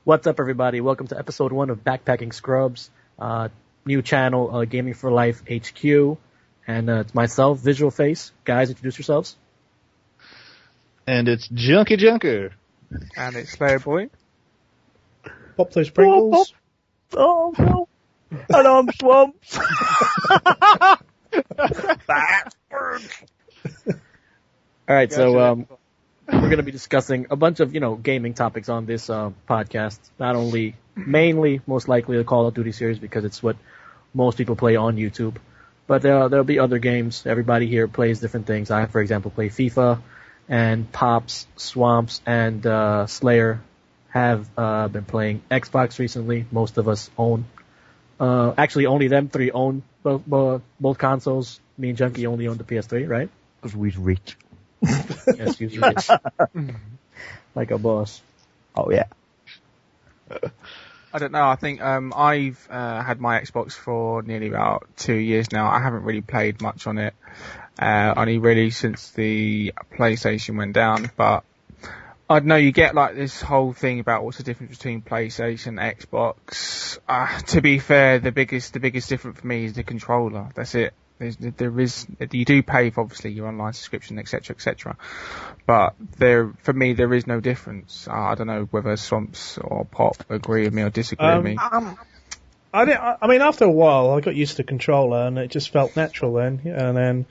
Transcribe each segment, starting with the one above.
What's up, everybody? Welcome to episode 1 of Backpacking Scrubs, new channel, Gaming for Life HQ, and it's myself, VisualFace. Guys, introduce yourselves. And it's JunkyJunker. And it's Slayerboi. PopThosePringles. Oh, no. And I'm Swamps. Alright, so, we're going to be discussing a bunch of, gaming topics on this podcast. Not only, mainly, most likely, the Call of Duty series because it's what most people play on YouTube. But there'll be other games. Everybody here plays different things. I, for example, play FIFA, and Pops, Swamps, and Slayer have been playing Xbox recently. Most of us own. Actually, only them three own both consoles. Me and Junkie only own the PS3, right? Because we're rich. Yes, he's rich. Like a boss. Oh, yeah. I don't know. I think I've had my Xbox for nearly about 2 years now. I haven't really played much on it. Only really since the PlayStation went down. But I don't know. You get like this whole thing about what's the difference between PlayStation, Xbox. To be fair, the biggest difference for me is the controller. That's it. You do pay for obviously your online subscription, etc., but for me there is no difference. I don't know whether Swamps or Pop agree with me or disagree with me. I mean, after a while, I got used to the controller, and it just felt natural then. And then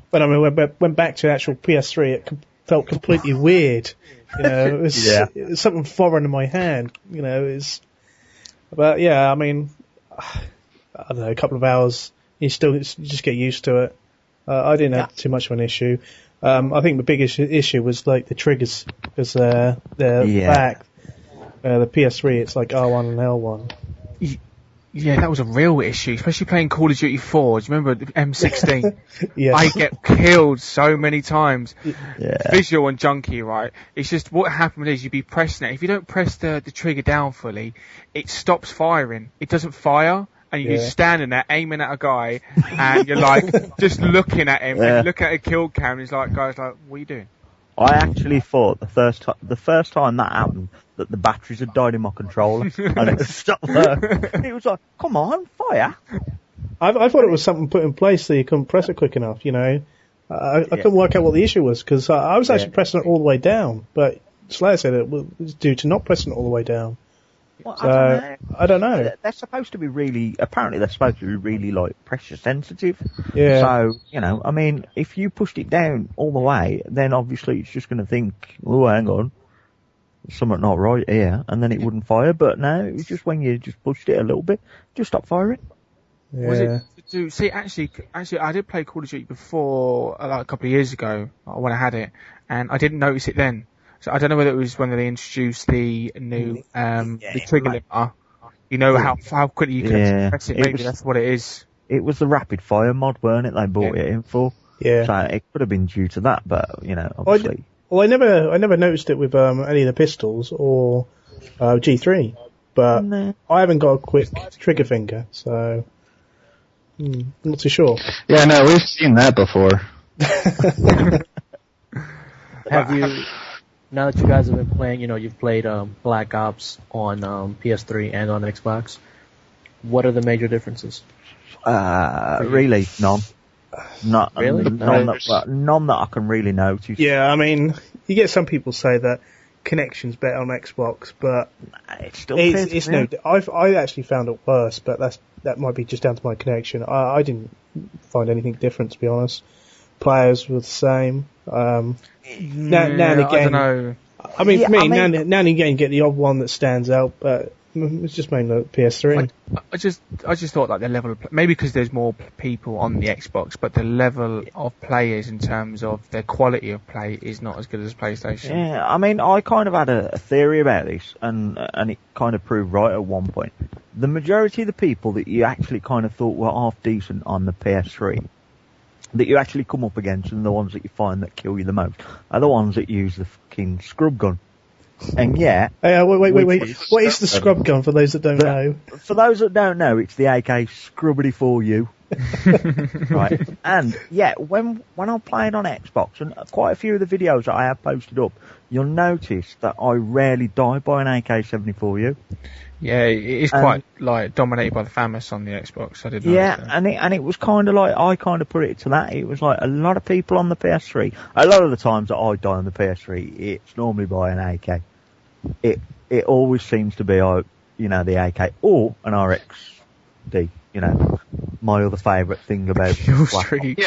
when I went back to the actual PS3, it felt completely weird. It was something foreign in my hand. But yeah, I mean, I don't know, a couple of hours. You just get used to it. I didn't have too much of an issue. I think the biggest issue was like the triggers, because they're back. The PS3, it's like R1 and L1. Yeah, that was a real issue, especially playing Call of Duty 4. Do you remember the M16? Yeah. I get killed so many times. Yeah. Visual and Junkie, right? It's just what happened is you'd be pressing it. If you don't press the trigger down fully, it stops firing. It doesn't fire. And you're standing there aiming at a guy, and you're like just looking at him. And you look at a kill cam, and he's like, "Guys, like, what are you doing?" I actually thought the first time that happened that the batteries had died in my controller, and it stopped working. It was like, "Come on, fire!" I thought it was something put in place so you couldn't press it quick enough. I couldn't work out what the issue was because I was actually pressing it all the way down, but Slayer said it was due to not pressing it all the way down. Well, so, I don't know. They're supposed to be apparently they're supposed to be really, like, pressure sensitive. Yeah. So, I mean, if you pushed it down all the way, then obviously it's just going to think, oh, hang on, there's something not right here, and then it wouldn't fire. But no, it was just when you just pushed it a little bit, just stopped firing. Yeah. Was it see, actually, I did play Call of Duty before, like a couple of years ago, when I had it, and I didn't notice it then. So I don't know whether it was when they introduced the new the trigger limiter. How quickly you can press it. Maybe that's what it is. It was the rapid fire mod, weren't it? They bought it in for. Yeah. So it could have been due to that, but obviously. Well, I never noticed it with any of the pistols or G3, but I haven't got a quick trigger finger, so I'm not too sure. Yeah, no, we've seen that before. Have you, now that you guys have been playing, you've played Black Ops on PS3 and on Xbox, what are the major differences? Really, none. Really? None that I can really notice. Yeah, I mean, you get some people say that connection's better on Xbox, but it's still it's no. I actually found it worse, but that might be just down to my connection. I didn't find anything different, to be honest. Players were the same. Now and again, I don't know. I mean, for me, now and again, you get the odd one that stands out, but it's just mainly PS3. I just thought like the level of maybe because there's more people on the Xbox, but the level of players in terms of their quality of play is not as good as PlayStation. Yeah, I mean, I kind of had a theory about this, and it kind of proved right at one point. The majority of the people that you actually kind of thought were half decent on the PS3, that you actually come up against, and the ones that you find that kill you the most, are the ones that use the fucking scrub gun. And yeah. Wait. What is the scrub gun for those that don't know? For those that don't know, it's the AK Scrubbity for you. Right. And yeah, when I'm playing on Xbox, and quite a few of the videos that I have posted up, you'll notice that I rarely die by an AK-74U. Yeah, it is quite like dominated by the FAMAS on the Xbox. I did notice that. and it was kind of like, I kind of put it to that. It was like a lot of people on the PS3. A lot of the times that I die on the PS3, it's normally by an AK. It always seems to be, the AK or an RXD. My other favourite thing about Kill streak.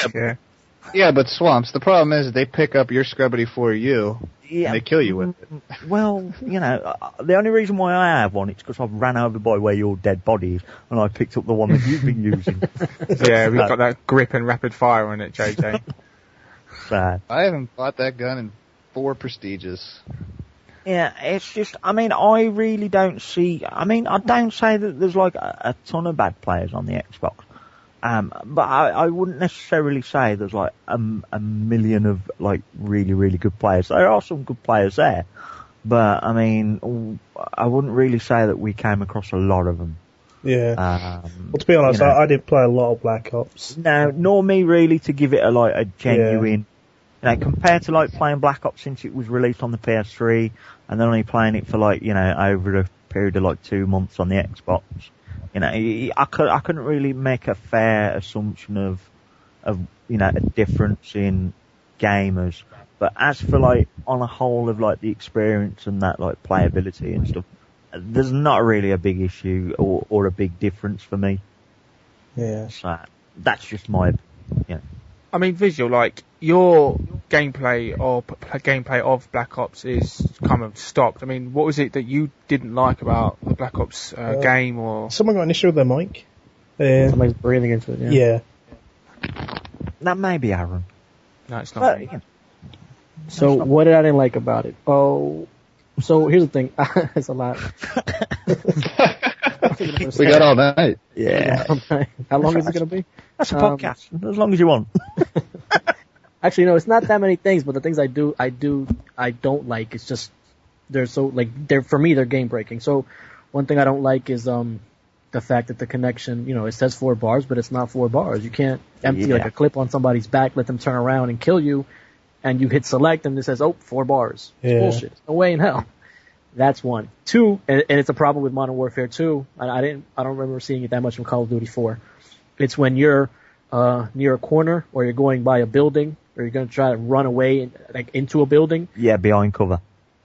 Yeah, but Swamps, the problem is they pick up your scrubbity for you, and they kill you with it. Well, the only reason why I have one is because I've ran over by where your dead body is, and I picked up the one that you've been using. Yeah, we've got that grip and rapid fire on it, JJ. Sad. I haven't bought that gun in 4 prestiges. Yeah, it's just, I really don't see, I don't say that there's like a ton of bad players on the Xbox. But I wouldn't necessarily say there's like a million of like really, really good players. There are some good players there, but I wouldn't really say that we came across a lot of them. Yeah. Well, to be honest, I didn't play a lot of Black Ops. No, nor me really to give it a genuine, compared to like playing Black Ops since it was released on the PS3 and then only playing it for like, over a period of like 2 months on the Xbox. I couldn't really make a fair assumption of a difference in gamers. But as for like on a whole of like the experience and that like playability and stuff, there's not really a big issue or a big difference for me. Yeah. So that's just my, Visual, like, your gameplay of Black Ops is kind of stopped. What was it that you didn't like about the Black Ops game, or? Someone got an issue with their mic. Somebody's breathing into it, yeah. That may be Aaron. No, it's not. So, what did I didn't like about it? Oh, so here's the thing. It's a lot. We got all night. Yeah. How long is it going to be? That's a podcast. As long as you want. Actually, no, it's not that many things, but the things I don't like. It's just, for me, they're game breaking. So, one thing I don't like is, the fact that the connection, it says 4 bars, but it's not 4 bars. You can't empty like a clip on somebody's back, let them turn around and kill you, and you hit select and it says, 4 bars. It's bullshit. No way in hell. That's one. 2, and it's a problem with Modern Warfare 2. I don't remember seeing it that much in Call of Duty 4. It's when you're near a corner or you're going by a building or you're going to try to run away into a building. Yeah, behind cover.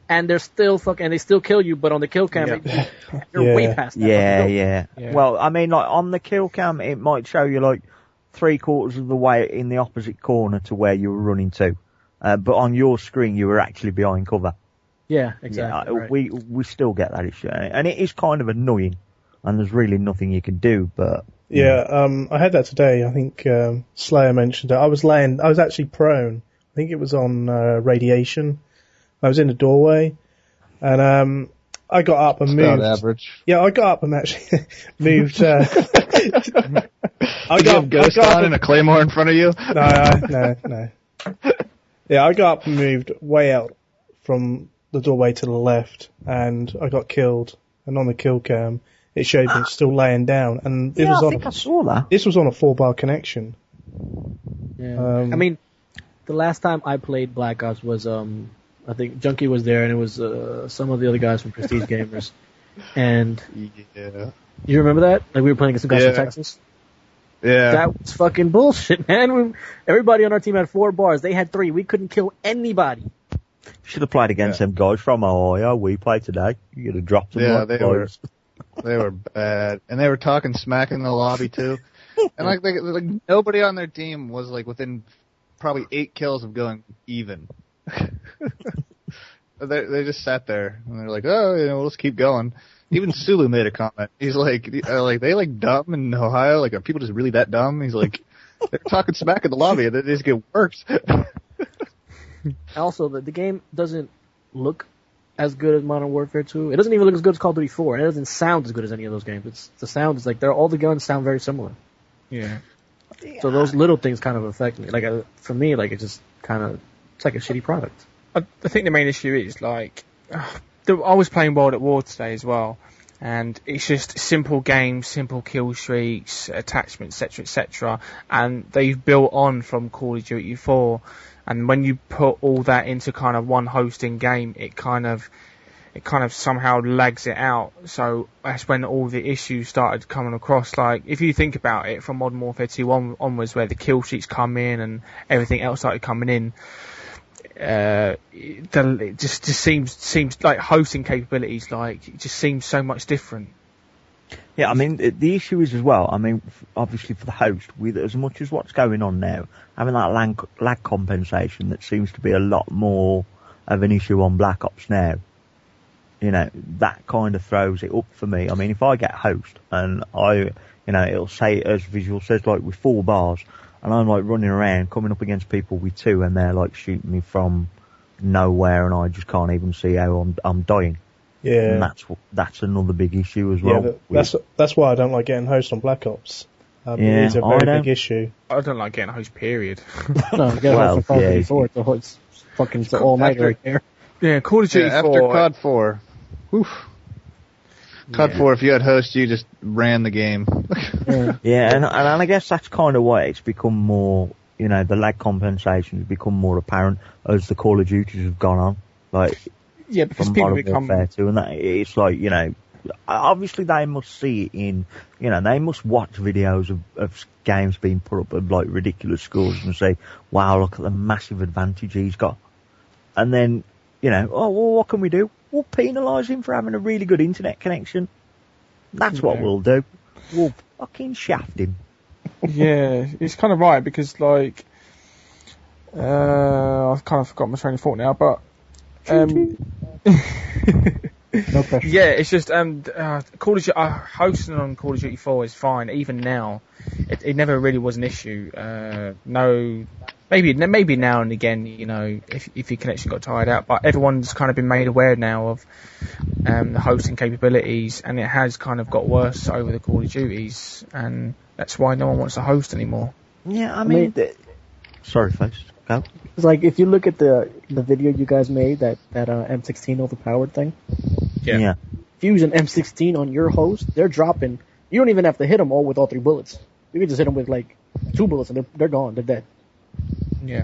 And they're still they still kill you, but on the kill cam, you're way past that. Yeah. Well, like on the kill cam, it might show you like 3/4 of the way in the opposite corner to where you were running to. But on your screen, you were actually behind cover. Yeah, exactly. Yeah, right. we still get that issue, and it is kind of annoying, and there's really nothing you can do, but... Yeah, I had that today. I think Slayer mentioned it. I was actually prone. I think it was on radiation. I was in the doorway, and I got up and moved. About average. Yeah, I got up and actually moved. I got Ghost on and a claymore in front of you? No. Yeah, I got up and moved way out from the doorway to the left, and I got killed. And on the kill cam, it showed me still laying down. And I think I saw that. This was on a 4-bar connection. Yeah. The last time I played Black Ops was I think Junkie was there, and it was some of the other guys from Prestige Gamers. And yeah, you remember that? Like we were playing against some guys from Texas. Yeah, that was fucking bullshit, man. Everybody on our team had 4 bars. They had 3. We couldn't kill anybody. Should have played against them guys from Ohio. We played today. You could have dropped them. Yeah, they were bad, and they were talking smack in the lobby too. And like nobody on their team was like within probably 8 kills of going even. They just sat there and they're like, oh, let's keep going. Even Sulu made a comment. He's like, they like dumb in Ohio. Like, are people just really that dumb? He's like, they're talking smack in the lobby and they just get worse. Also, the game doesn't look as good as Modern Warfare 2. It doesn't even look as good as Call of Duty 4. And it doesn't sound as good as any of those games. The sound is like, all the guns sound very similar. Yeah. So those little things kind of affect me. Like, for me, like, it just kind of, it's like a shitty product. I think the main issue is, like, I was playing World at War today as well, And it's just simple games, simple kill streaks, attachments, etc., and they've built on from Call of Duty 4. And when you put all that into kind of one hosting game, it kind of somehow lags it out. So that's when all the issues started coming across. Like, if you think about it, from Modern Warfare 2 onwards, where the kill streaks come in and everything else started coming in, it just seems like hosting capabilities, like, it just seems so much different. Yeah, I mean, the issue is as well, I mean, obviously for the host, with as much as what's going on now, having that lag compensation that seems to be a lot more of an issue on Black Ops now, you know, that kind of throws it up for me. I mean, if I get host and it'll say, as Visual says, like with 4 bars, and I'm like running around, coming up against people with 2, and they're like shooting me from nowhere, and I just can't even see how I'm dying. Yeah. And that's another big issue as well. Yeah, that's why I don't like getting host on Black Ops. It is a very big issue. I don't like getting host, period. No, get host on Call of Duty 4, it's fucking all night right there. Yeah, Call of Duty 4. After COD 4. Oof. COD 4, if you had host, you just ran the game. Yeah, and I guess that's kind of why it's become more, you know, the lag compensation has become more apparent as the Call of Duties have gone on. Like, yeah, because from people become Warfare 2, and that, it's like, you know, obviously they must see it in, you know, they must watch videos of games being put up at like ridiculous scores and say, wow, look at the massive advantage he's got. And then, you know, oh, well, what can we do? We'll penalise him for having a really good internet connection. That's what we'll do. We'll fucking shaft him. Yeah, it's kind of right, because, like, I've kind of forgotten my train of thought now, but, no pressure. yeah, it's just, Call of Duty, hosting on Call of Duty 4 is fine, even now. It never really was an issue. No, maybe now and again, you know, if your connection got tired out, but everyone's kind of been made aware now of the hosting capabilities, and it has kind of got worse over the Call of Duties, and that's why no one wants to host anymore. Yeah, I mean sorry, folks. Go. It's like, if you look at the video you guys made, that M16 overpowered thing. Yeah. If you use an M16 on your host, they're dropping. You don't even have to hit them all with all 3 bullets. You can just hit them with like 2 bullets, and they're gone. They're dead. Yeah.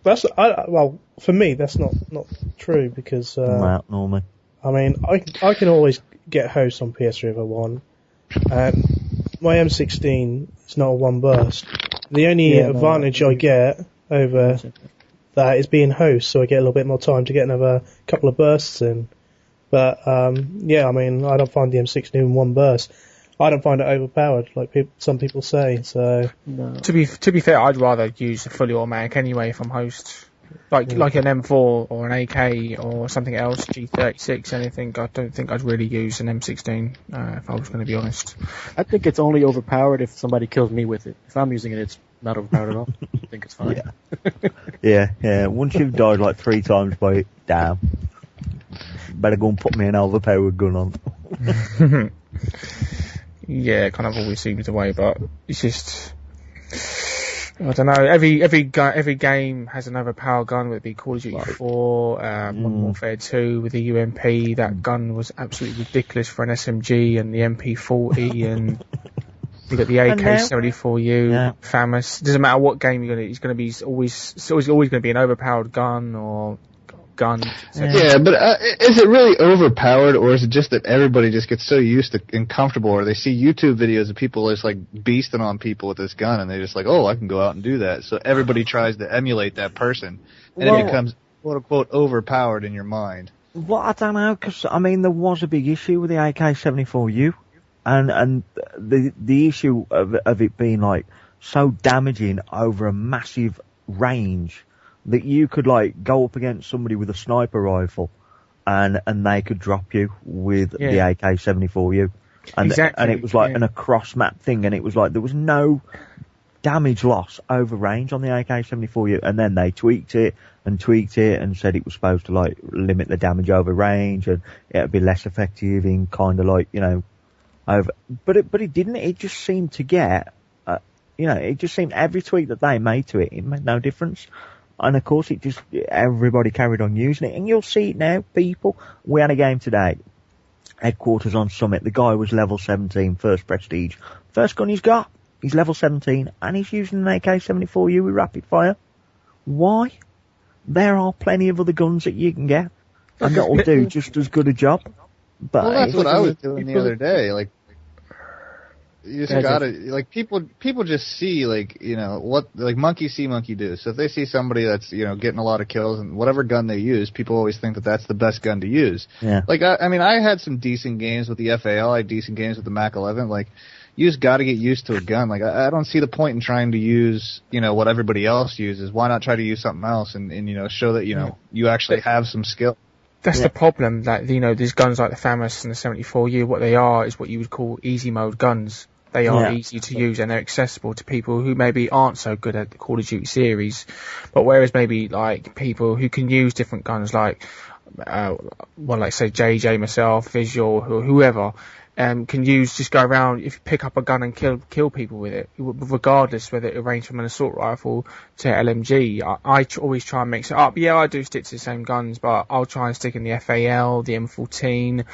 Well, for me, that's not true, because normally. I mean, I can always get hosts on PS3 if I want. My M16 is not a 1 burst. The only advantage I get over that is being host, so I get a little bit more time to get another couple of bursts in. But yeah, I mean, I don't find the M16 in 1 burst. I don't find it overpowered, like some people say. So No. To be fair, I'd rather use a fully automatic anyway from host, like an M4 or an AK or something else, G36, anything. I don't think I'd really use an M16 if I was going to be honest. I think it's only overpowered if somebody kills me with it. If I'm using it, it's not overpowered at all. I think it's fine. Yeah. Once you've died like 3 times by it, damn. Better go and put me an overpowered gun on. Yeah, it kind of always seems the way, but it's just, I don't know. Every game has an overpowered gun, whether it be Call of Duty 4, Modern Warfare 2 with the UMP. That gun was absolutely ridiculous for an SMG, and the MP40, and you got the AK-74U, famous. It doesn't matter what game you're it's always going to be an overpowered gun or gun. Yeah, but is it really overpowered, or is it just that everybody just gets so used to and comfortable, or they see YouTube videos of people just like beasting on people with this gun, and they're just like, oh, I can go out and do that. So everybody tries to emulate that person, and it becomes quote unquote overpowered in your mind. Well, I don't know, because I mean there was a big issue with the AK-74U, and the issue of it being like so damaging over a massive range that you could like go up against somebody with a sniper rifle and they could drop you with the AK-74U. And, exactly. And it was like an across map thing, and it was like there was no damage loss over range on the AK-74U, and then they tweaked it and said it was supposed to like limit the damage over range and it'd be less effective in kind of like, you know, over, but it didn't. It just seemed to get, it just seemed every tweak that they made to it made no difference. And of course everybody carried on using it, and you'll see it now, people. We had a game today, headquarters on Summit. The guy was level 17, first prestige. First gun he's got, he's level 17, and he's using an AK-74U with rapid fire. Why? There are plenty of other guns that you can get, and that will do just as good a job. But well, that's what I was doing the other day. Like, you just gotta, like, people just see, like, you know, what, like, monkey see, monkey do. So if they see somebody that's, you know, getting a lot of kills and whatever gun they use, people always think that that's the best gun to use. Yeah. Like, I mean, I had some decent games with the FAL, I had decent games with the Mac 11. Like, you just gotta get used to a gun. Like, I don't see the point in trying to use, you know, what everybody else uses. Why not try to use something else and you know, show that, you know, you actually have some skill. That's the problem, that, you know, these guns like the FAMAS and the 74U, what they are is what you would call easy mode guns. They are easy to use and they're accessible to people who maybe aren't so good at the Call of Duty series. But whereas maybe like people who can use different guns like, like say JJ, myself, Visual, whoever, can use, just go around, if you pick up a gun and kill people with it, regardless whether it ranges from an assault rifle to LMG. I always try and mix it up. Yeah, I do stick to the same guns, but I'll try and stick in the FAL, the M14,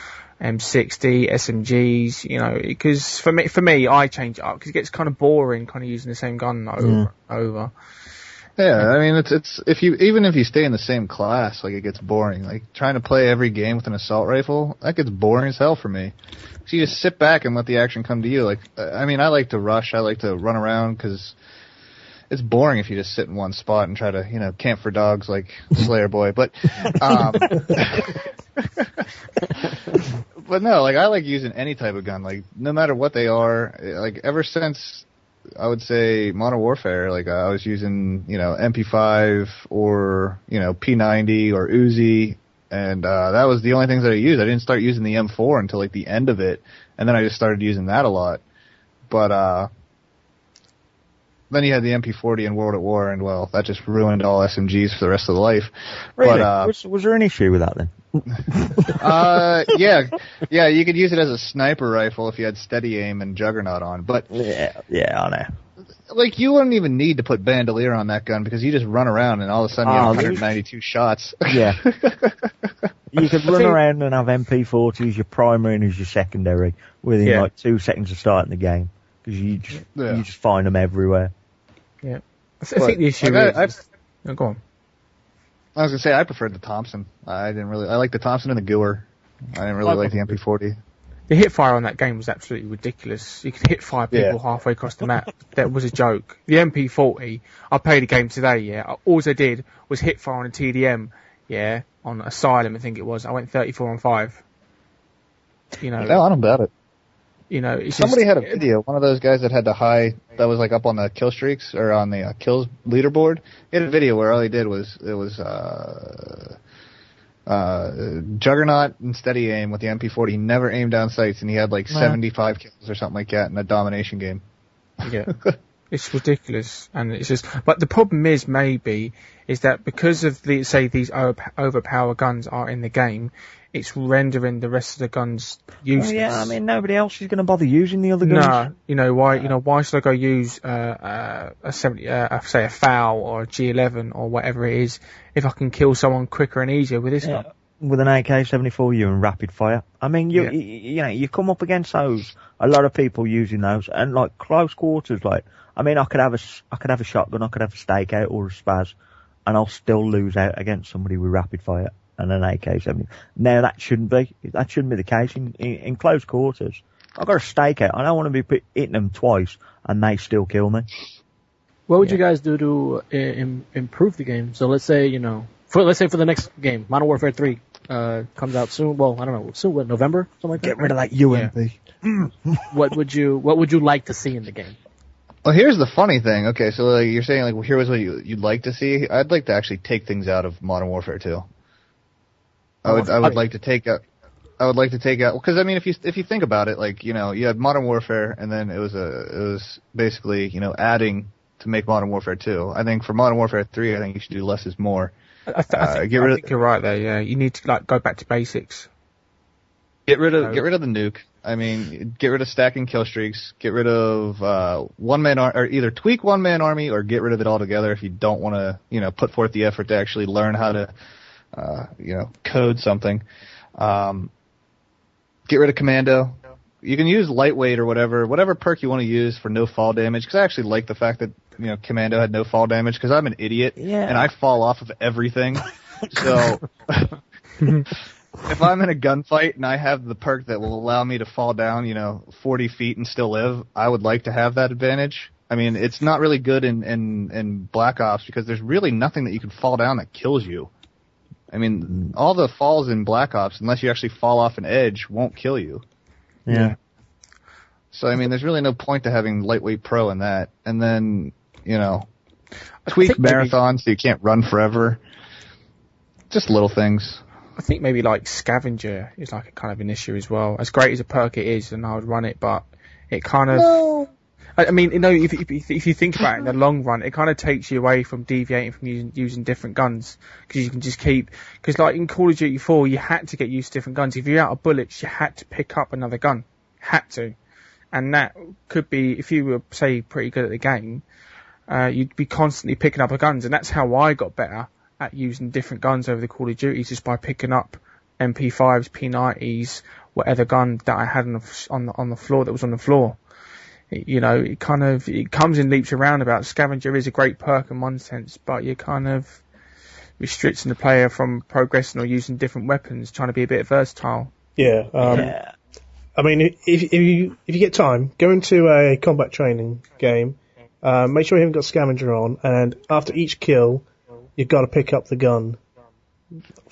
M60, SMGs, you know, because for me, I change it up, because it gets kind of boring kind of using the same gun over. Yeah, I mean, it's even if you stay in the same class, like, it gets boring. Like, trying to play every game with an assault rifle, that gets boring as hell for me. So you just sit back and let the action come to you. Like, I mean, I like to rush, I like to run around, because it's boring if you just sit in one spot and try to, you know, camp for dogs like Slayerboi. But, but no, like, I like using any type of gun, like, no matter what they are. Like, ever since, I would say, Modern Warfare, like, I was using, you know, MP5 or, you know, P90 or Uzi, and that was the only things that I used. I didn't start using the M4 until, like, the end of it, and then I just started using that a lot. But then you had the MP40 in World at War, and, well, that just ruined all SMGs for the rest of the life. Really? But, was there an issue with that then? yeah, you could use it as a sniper rifle if you had steady aim and Juggernaut on, but yeah, I know. Like, you wouldn't even need to put Bandolier on that gun, because you just run around and all of a sudden you have 192 shots. Yeah. You could run around and have MP40 as your primary and as your secondary within like 2 seconds of starting the game, because you just find them everywhere. Yeah, I think the issue is. Go on. I was gonna say, I preferred the Thompson. I like the Thompson and the Gewehr. I didn't really like the MP40. The hit fire on that game was absolutely ridiculous. You could hit 5 people halfway across the map. That was a joke. The MP40, I played a game today, all I did was hit fire on a TDM, on Asylum, I think it was. I went 34 on 5. You know. No, I don't doubt it. You know, it's somebody had a video. One of those guys that had the high, that was like up on the kill streaks or on the kills leaderboard. He had a video where all he did was Juggernaut and steady aim with the MP40. He never aimed down sights, and he had like 75 kills or something like that in a domination game. Yeah, it's ridiculous, and it's just. But the problem is that because of these overpower guns are in the game, it's rendering the rest of the guns useless. Yeah, I mean, nobody else is going to bother using the other guns. No, you know why? You know, why should I go use a FAL or a G11 or whatever it is if I can kill someone quicker and easier with this gun? With an AK-74U and rapid fire. I mean, you come up against those. A lot of people using those, and like close quarters. Like, I mean, I could have a shotgun, I could have a stakeout or a spaz, and I'll still lose out against somebody with rapid fire and an AK-70. Now that shouldn't be the case in close quarters. I've got a stakeout. I don't want to be hitting them twice and they still kill me. What would you guys do to improve the game? So let's say, for the next game, Modern Warfare 3 comes out soon. Well, I don't know, soon, what, November? Something like that? Get rid of that UMP. Yeah. What would you like to see in the game? Well, here's the funny thing. Okay, so like, you're saying, like, well, here was what you'd like to see. I'd like to actually take things out of Modern Warfare 2. I would like to take out, because I mean, if you think about it, like, you had Modern Warfare, and then it was basically, adding to make Modern Warfare 2. I think for Modern Warfare 3, I think you should do less is more. I think you're right there. Yeah, you need to go back to basics. Get rid of the nuke. I mean, get rid of stacking kill streaks. Get rid of one-man or either tweak one-man army or get rid of it altogether if you don't want to, put forth the effort to actually learn how to, code something. Get rid of commando. You can use lightweight or whatever perk you want to use for no fall damage. Because I actually like the fact that commando had no fall damage. Because I'm an idiot and I fall off of everything. So if I'm in a gunfight and I have the perk that will allow me to fall down, 40 feet and still live, I would like to have that advantage. I mean, it's not really good in Black Ops because there's really nothing that you can fall down that kills you. I mean, all the falls in Black Ops, unless you actually fall off an edge, won't kill you. Yeah. So, I mean, there's really no point to having lightweight pro in that. And then, tweak marathon so you can't run forever. Just little things. I think maybe like scavenger is like a kind of an issue as well. As great as a perk it is, and I would run it, but it kind of. No. I mean, if you think about it in the long run, it kind of takes you away from deviating from using different guns because you can just keep. Because like in Call of Duty 4, you had to get used to different guns. If you're out of bullets, you had to pick up another gun. Had to, and that could be if you were say pretty good at the game, you'd be constantly picking up guns, and that's how I got better at using different guns over the Call of Duties, just by picking up MP5s, P90s, whatever gun that I had on the floor that was on the floor. It comes in leaps and roundabouts. Scavenger is a great perk in one sense, but you're kind of restricting the player from progressing or using different weapons, trying to be a bit versatile. Yeah. I mean, if you get time, go into a combat training game. Make sure you haven't got scavenger on, and after each kill, you've got to pick up the gun.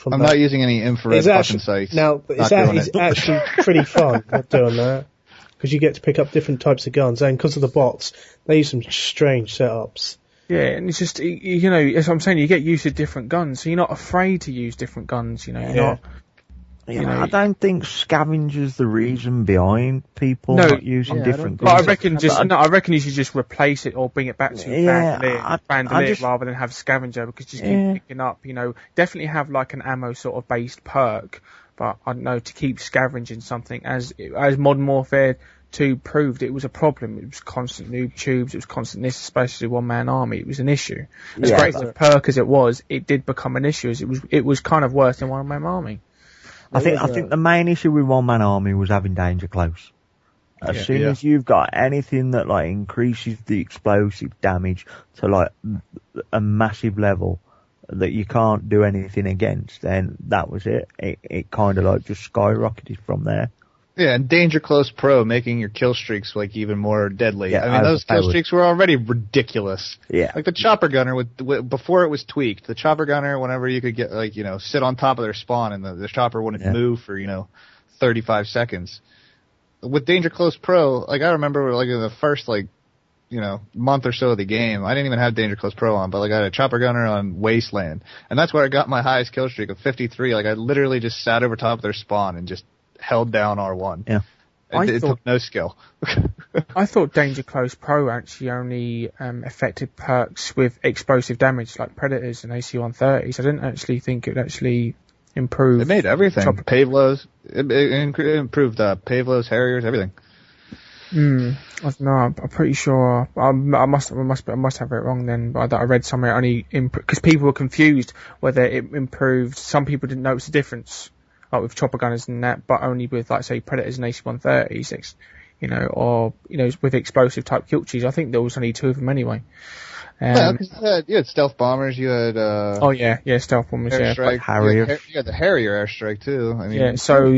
I'm not using any infrared fucking sights. Now, it's actually pretty fun doing that. Because you get to pick up different types of guns, and because of the bots, they use some strange setups. Yeah, and it's just, as I'm saying, you get used to different guns, so you're not afraid to use different guns, I don't think scavenger's the reason behind people not using different guns. But I reckon you should just replace it or bring it back to bandolier rather than have scavenger, because just keep picking up, definitely have like an ammo sort of based perk. But I don't know, to keep scavenging something, as Modern Warfare 2 proved, it was a problem. It was constant noob tubes, it was constant this, especially one-man army. It was an issue. As great as a perk as it was, it did become an issue. It was kind of worse than one-man army. I think the main issue with one-man army was having danger close. As soon as you've got anything that like increases the explosive damage to like a massive level that you can't do anything against, then that was it. It kind of like just skyrocketed from there. Yeah, and Danger Close Pro making your kill streaks like even more deadly. Yeah, I mean, those kill streaks were already ridiculous. Yeah. Like the Chopper Gunner, before it was tweaked, the Chopper Gunner, whenever you could get sit on top of their spawn and the chopper wouldn't move for 35 seconds. With Danger Close Pro, like I remember like in the first month or so of the game, I didn't even have Danger Close Pro on, but like I had a Chopper Gunner on Wasteland, and that's where I got my highest kill streak of 53. Like I literally just sat over top of their spawn and just held down R1. Yeah. It took no skill. I thought Danger Close Pro actually only affected perks with explosive damage like Predators and AC-130s. I didn't actually think it would actually improve. It made everything. Pavlos. It improved Pavlos, Harriers, everything. No, I'm pretty sure. I must have it wrong then. But I read somewhere only because people were confused whether it improved. Some people didn't notice the difference, like with chopper gunners and that, but only with like say Predators and AC-130s, or with explosive type Kilchies. I think there was only two of them anyway. Because you had stealth bombers, you had stealth bombers, airstrike, Harrier. You had the Harrier airstrike too. I mean, exactly.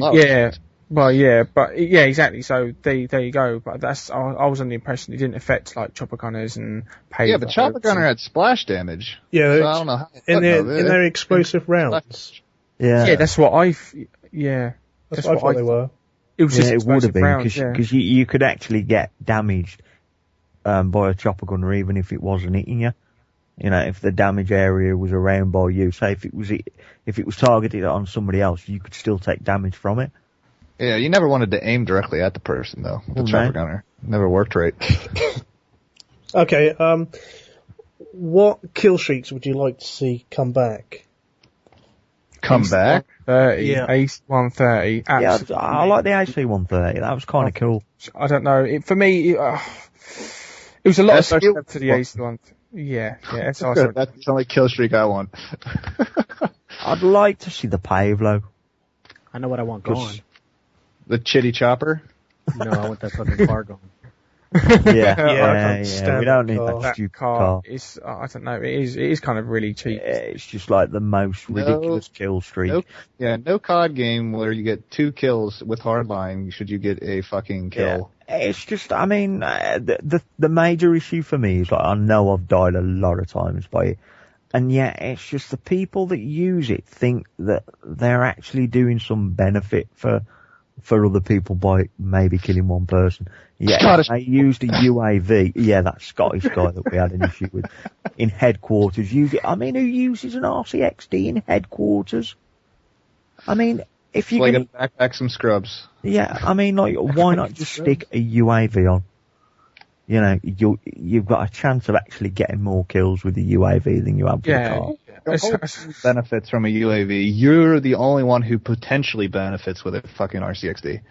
So there you go. But I was under the impression it didn't affect like chopper gunners and payloads. Yeah, but chopper gunner had splash damage. Yeah, so I don't know how in their explosive rounds. Yeah, that's what I. That's what I thought they were. It was just it would have been because you could actually get damaged by a chopper gunner even if it wasn't hitting you. If the damage area was around by you, say if it was targeted on somebody else, you could still take damage from it. Yeah, you never wanted to aim directly at the person though. The chopper gunner never worked right. Okay, what kill streaks would you like to see come back? Come back? 30, AC-130. Yeah, I like the AC-130. That was kind of cool. I don't know. For me, it was a lot of stuff to the AC-130. Yeah, that's awesome. That's the only kill streak I want. I'd like to see the Pavlo. I know what I want. Go on. The chitty chopper? No, I want that fucking car going. Yeah. We don't need that stupid car. It's, I don't know, it is kind of really cheap. Yeah, it's just like the most ridiculous kill streak. No COD game where you get 2 kills with hardline should you get a fucking kill. Yeah. It's just, I mean, the major issue for me is like, I know I've died a lot of times by it, and yet it's just the people that use it think that they're actually doing some benefit for other people by maybe killing one person. Yeah, they used a UAV. Yeah, that Scottish guy that we had an issue with in headquarters. Who uses an RCXD in headquarters? I mean, if you can backpack some scrubs. Yeah, I mean, like, why not just stick a UAV on? You know, you've got a chance of actually getting more kills with the UAV than you have with the car. Benefits from a UAV. You're the only one who potentially benefits with a fucking RCXD.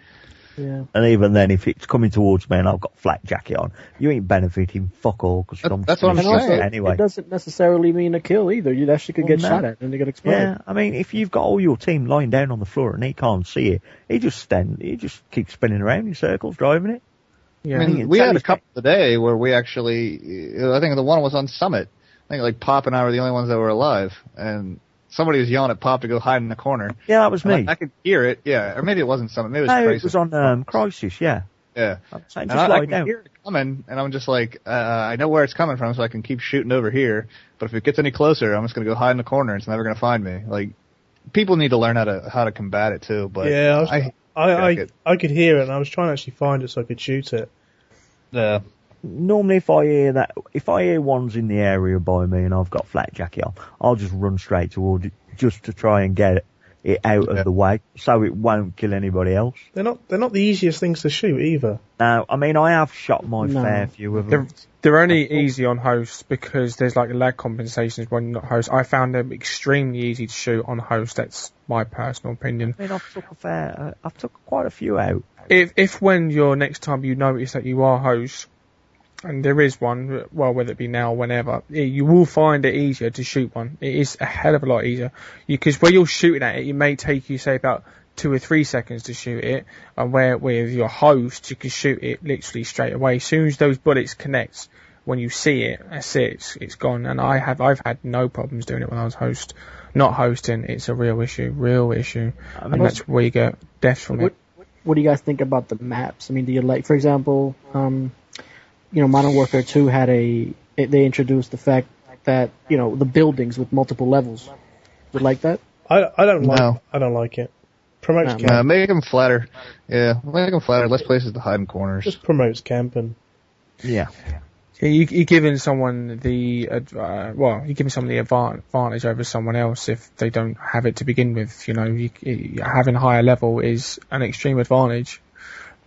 Yeah. And even then, if it's coming towards me and I've got flak jacket on, you ain't benefiting fuck all. Cause that's what I'm saying. Anyway, it doesn't necessarily mean a kill either. You actually could get shot at and they get exploded. Yeah, I mean, if you've got all your team lying down on the floor and he can't see it, he just keeps spinning around in circles, driving it. Yeah. I mean, we had a couple today where we actually, I think the one was on Summit. I think like Pop and I were the only ones that were alive, and somebody was yelling at Pop to go hide in the corner. Yeah, that was me. I could hear it, yeah. Or maybe it wasn't Summit, maybe it was Crisis. Crisis. It was on Crisis, yeah. Yeah. And I can hear it coming, and I'm just like, I know where it's coming from, so I can keep shooting over here, but if it gets any closer, I'm just gonna go hide in the corner, it's never gonna find me. Like, people need to learn how to combat it too, but yeah, I could hear it, and I was trying to actually find it so I could shoot it. Yeah. Normally, if I hear one's in the area by me and I've got flak jacket on, I'll just run straight toward it just to try and get it out of the way so it won't kill anybody else. They're not the easiest things to shoot either. Now, I mean, I have shot my fair few of them. They're only easy on host because there's like lag compensations when you're not host. I found them extremely easy to shoot on host. That's my personal opinion. I mean, I've took quite a few out. If when you're next time you notice that you are host, and there is one, well, whether it be now or whenever, you will find it easier to shoot one. It is a hell of a lot easier. Because where you're shooting at it, it may take you, say, about 2 or 3 seconds to shoot it, and where with your host, you can shoot it literally straight away. As soon as those bullets connect, when you see it, that's it, it's gone. And I've had no problems doing it when I was host. Not hosting, it's a real issue. I mean, and that's where you get deaths from it. What do you guys think about the maps? I mean, do you like, for example, Modern Warfare 2 they introduced the fact that, the buildings with multiple levels. Would like that? I don't like it. Promotes camp. Make them flatter. Yeah, make them flatter. Less places to hide in corners. Just promotes camping. Yeah. You're giving someone the advantage over someone else if they don't have it to begin with. Having a higher level is an extreme advantage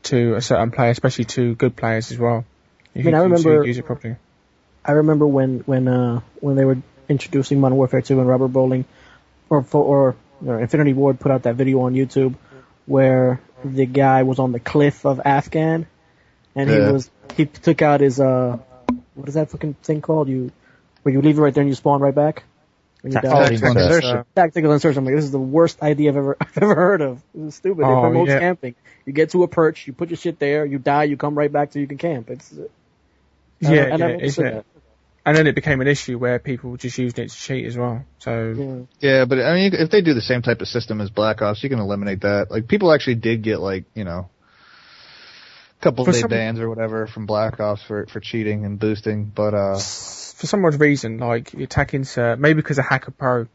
to a certain player, especially to good players as well. I remember use it properly. I remember when they were introducing Modern Warfare 2 and Rubber Bowling, or Infinity Ward put out that video on YouTube where the guy was on the cliff of Afghan, and he took out his what is that fucking thing called? Where you leave it right there and you spawn right back. Tactical insertion. I'm like, this is the worst idea I've ever heard of. This is stupid. It promotes camping. You get to a perch, you put your shit there, you die, you come right back so you can camp. And then it became an issue where people just used it to cheat as well. So yeah, but I mean, if they do the same type of system as Black Ops, you can eliminate that. Like, people actually did get a couple of day bans or whatever from Black Ops for cheating and boosting, but for some odd reason, like your TAC insert, maybe because of Hacker Pro,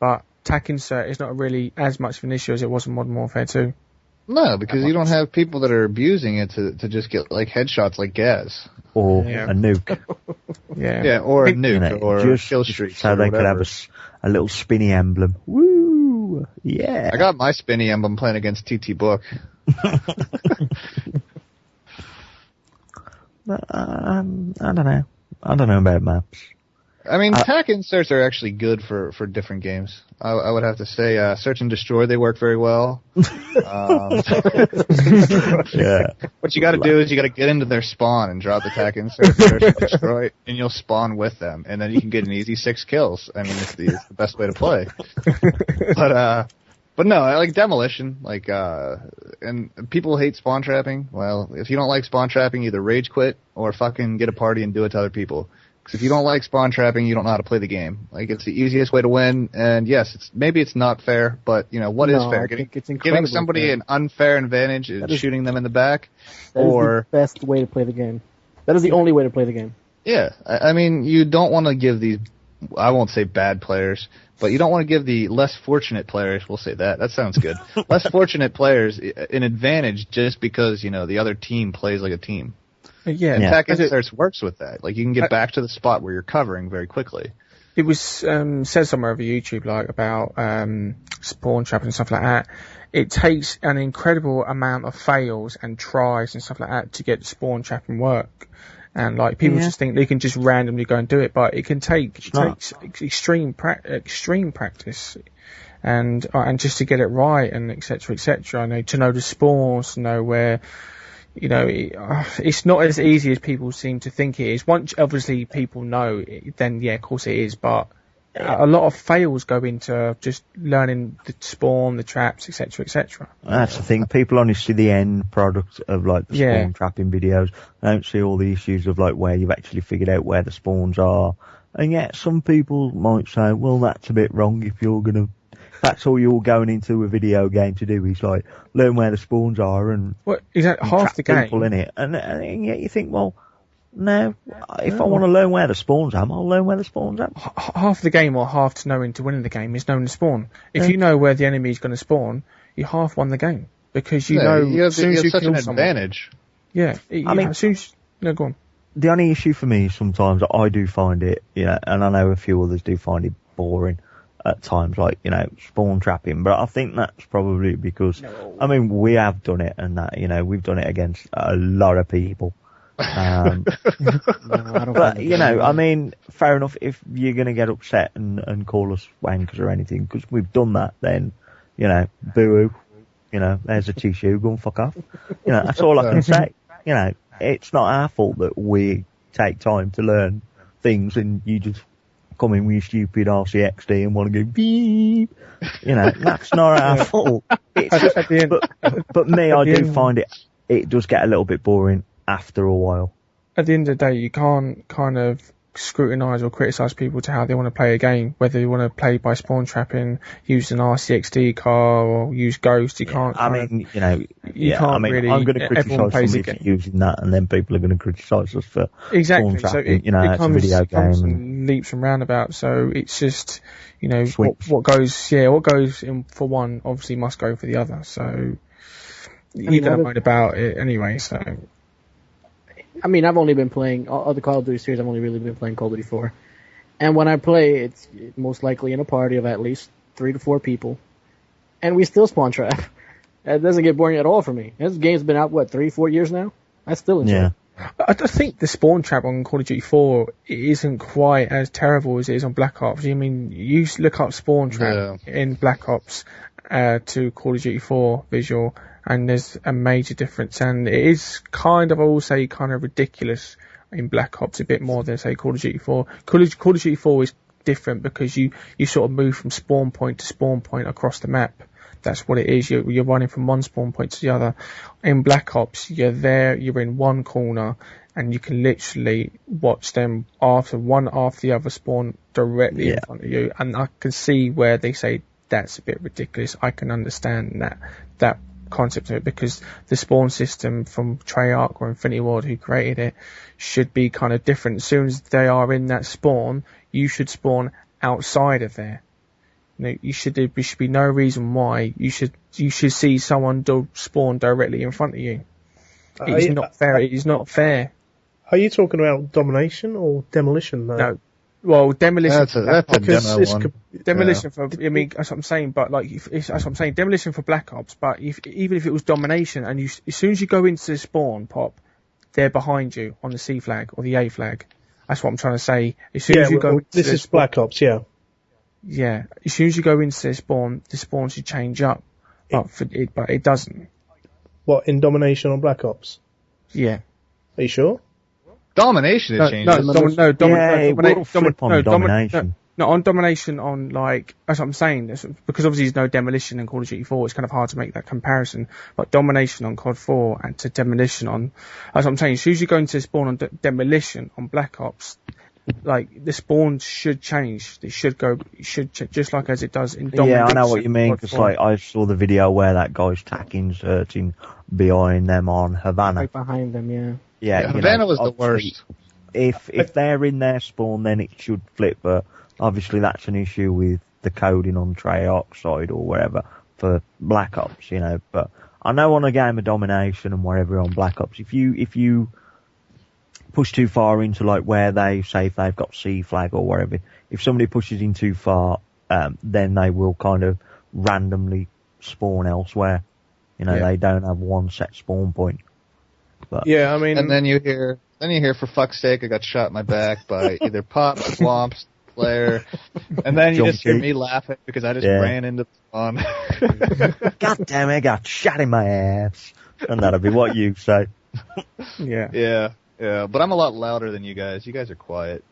but TAC insert is not really as much of an issue as it was in Modern Warfare 2. No, because you don't have people that are abusing it to just get like headshots like Gaz. Or a nuke. Yeah, or a nuke, or kill streaks. So they could have a little spinny emblem. Woo! Yeah. I got my spinny emblem playing against TT Book. But, I don't know. I don't know about maps. I mean, TAC inserts are actually good for different games. I would have to say, Search and Destroy, they work very well. Yeah. What you gotta do is you gotta get into their spawn and drop the TAC insert, Search and Destroy, and you'll spawn with them. And then you can get an easy 6 kills. I mean, it's the best way to play. But But no, I like demolition, and people hate spawn trapping. Well, if you don't like spawn trapping, either rage quit or fucking get a party and do it to other people. Because if you don't like spawn trapping, you don't know how to play the game. Like, it's the easiest way to win, and yes, maybe it's not fair, but, what is fair? Giving somebody fair. An unfair advantage is shooting them in the back, that is the best way to play the game. That is the only way to play the game. Yeah, I mean, you don't want to give these, I won't say bad players, but you don't want to give the less fortunate players, we'll say that sounds good, less fortunate players an advantage just because, the other team plays like a team. Yeah. Attack Inserts works with that. Like, you can get back to the spot where you're covering very quickly. It was said somewhere over YouTube, about spawn trapping and stuff like that. It takes an incredible amount of fails and tries and stuff like that to get spawn trapping work. And people just think they can just randomly go and do it, but it can takes extreme practice, and just to get it right, and etc. To know the spawns, to know where. It's not as easy as people seem to think it is. Once obviously people know, then yeah, of course it is. But a lot of fails go into just learning the spawn, the traps, etc. That's the thing. People only see the end product of the spawn trapping videos. They don't see all the issues of where you've actually figured out where the spawns are. And yet some people might say, well, that's a bit wrong if that's all you're going into a video game to do is learn where the spawns are and exactly half the game people in it. And yet you think, well, no, if I want to learn where the spawns are, I'll learn where the spawns are. Half the game, or half to knowing to winning the game, is knowing the spawn. If you know where the enemy is going to spawn, you half won the game because you know as soon as you such kill an someone. Advantage. Yeah, as soon as no, go on. The only issue for me sometimes I do find it, and I know a few others do find it boring at times, spawn trapping, but I think that's probably because, we have done it, and that, we've done it against a lot of people. But, fair enough, if you're gonna get upset and call us wankers or anything, because we've done that, then, boo-hoo, there's a tissue, go and fuck off. That's all I can say. It's not our fault that we take time to learn things and you just come in with your stupid RCXD and want to go beep. That's not our fault. It's just, but me, I do find it does get a little bit boring after a while. At the end of the day, you can't kind of scrutinise or criticise people to how they want to play a game, whether you want to play by spawn trapping, use an RCXD car, or use Ghost. You can't. You can't really. I'm going to criticise somebody for using that, and then people are going to criticise us for spawn trapping. So it it's a video game. And leaps and roundabouts. So it's just, what goes in for one obviously must go for the other. So you don't mind about it anyway. So. I've only been playing all the Call of Duty series. I've only really been playing Call of Duty 4, and when I play, it's most likely in a party of at least 3 to 4 people, and we still spawn trap. It doesn't get boring at all for me. This game's been out 3-4 years now. I still enjoy it. I think the spawn trap on Call of Duty 4 isn't quite as terrible as it is on Black Ops. You look up spawn trap in Black Ops to Call of Duty 4 visual, and there's a major difference, and it is kind of ridiculous in Black Ops a bit more than, say, Call of Duty 4. Call of Duty 4 is different because you sort of move from spawn point to spawn point across the map. That's what it is. You're running from one spawn point to the other. In Black Ops, you're in one corner, and you can literally watch them one after the other spawn directly in front of you. And I can see where they say that's a bit ridiculous. I can understand that concept of it, because the spawn system from Treyarch or Infinity Ward, who created it, should be kind of different. As soon as they are in that spawn, you should spawn outside of there. There should be no reason why you should see someone spawn directly in front of you. It's not fair. It is not fair. Are you talking about domination or demolition? Though? No. Well, demolition. That's a demo one. Demolition for. That's what I'm saying. But that's what I'm saying. Demolition for Black Ops. But even if it was domination, and as soon as you go into the spawn, Pop, they're behind you on the C flag or the A flag. That's what I'm trying to say. As soon as you go. This is Black Ops, yeah. Yeah. As soon as you go into the spawn should change up. But it doesn't. What, in domination on Black Ops? Yeah. Are you sure? Domination has changed. Domination. No, on domination on, like, that's what I'm saying, because obviously there's no demolition in Call of Duty 4, it's kind of hard to make that comparison, but domination on COD 4 and to demolition on, that's what I'm saying, as soon as you go into spawn on demolition on Black Ops, like, the spawns should change, just like as it does in domination. Yeah, I know what you mean, because, like, I saw the video where that guy's tacking, searching behind them on Havana. Right behind them, yeah. Yeah, Havana was the worst. If they're in their spawn, then it should flip, but obviously that's an issue with the coding on Treyarch side or wherever for Black Ops, you know. But I know on a game of domination and wherever on Black Ops, if you push too far into like where they say if they've got C flag or wherever, if somebody pushes in too far, then they will kind of randomly spawn elsewhere. You know, they don't have one set spawn point. But, yeah, I mean, and then you hear, for fuck's sake, I got shot in my back by either Pop, Swamps, Slayer, and then you just hear me laughing because I just ran into the spawn. God damn it, I got shot in my ass. And that'll be what you say. Yeah, but I'm a lot louder than you guys. You guys are quiet.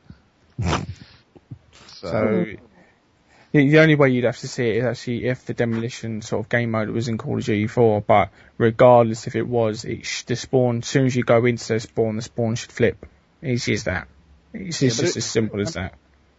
So the only way you'd have to see it is actually if the demolition sort of game mode was in Call of Duty 4, but regardless if it was, the spawn, as soon as you go into the spawn should flip. Easy as that. It's just as simple as that.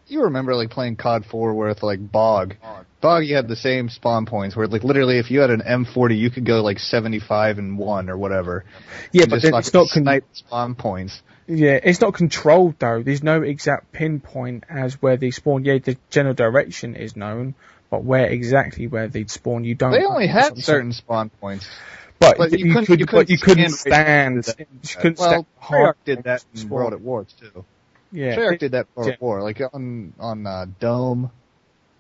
You remember like playing COD 4 with like Bog. Bog, you had the same spawn points where like literally if you had an M40, you could go like 75 and 1 or whatever. Yeah, but just, it's not snipe spawn points. Yeah, it's not controlled though. There's no exact pinpoint as where they spawn. Yeah, the general direction is known, but where they'd spawn, you don't. They only had certain spawn points. But you couldn't stand. Well, Treyarch did that in World at War too. Yeah, Treyarch did that in World at War, like on Dome,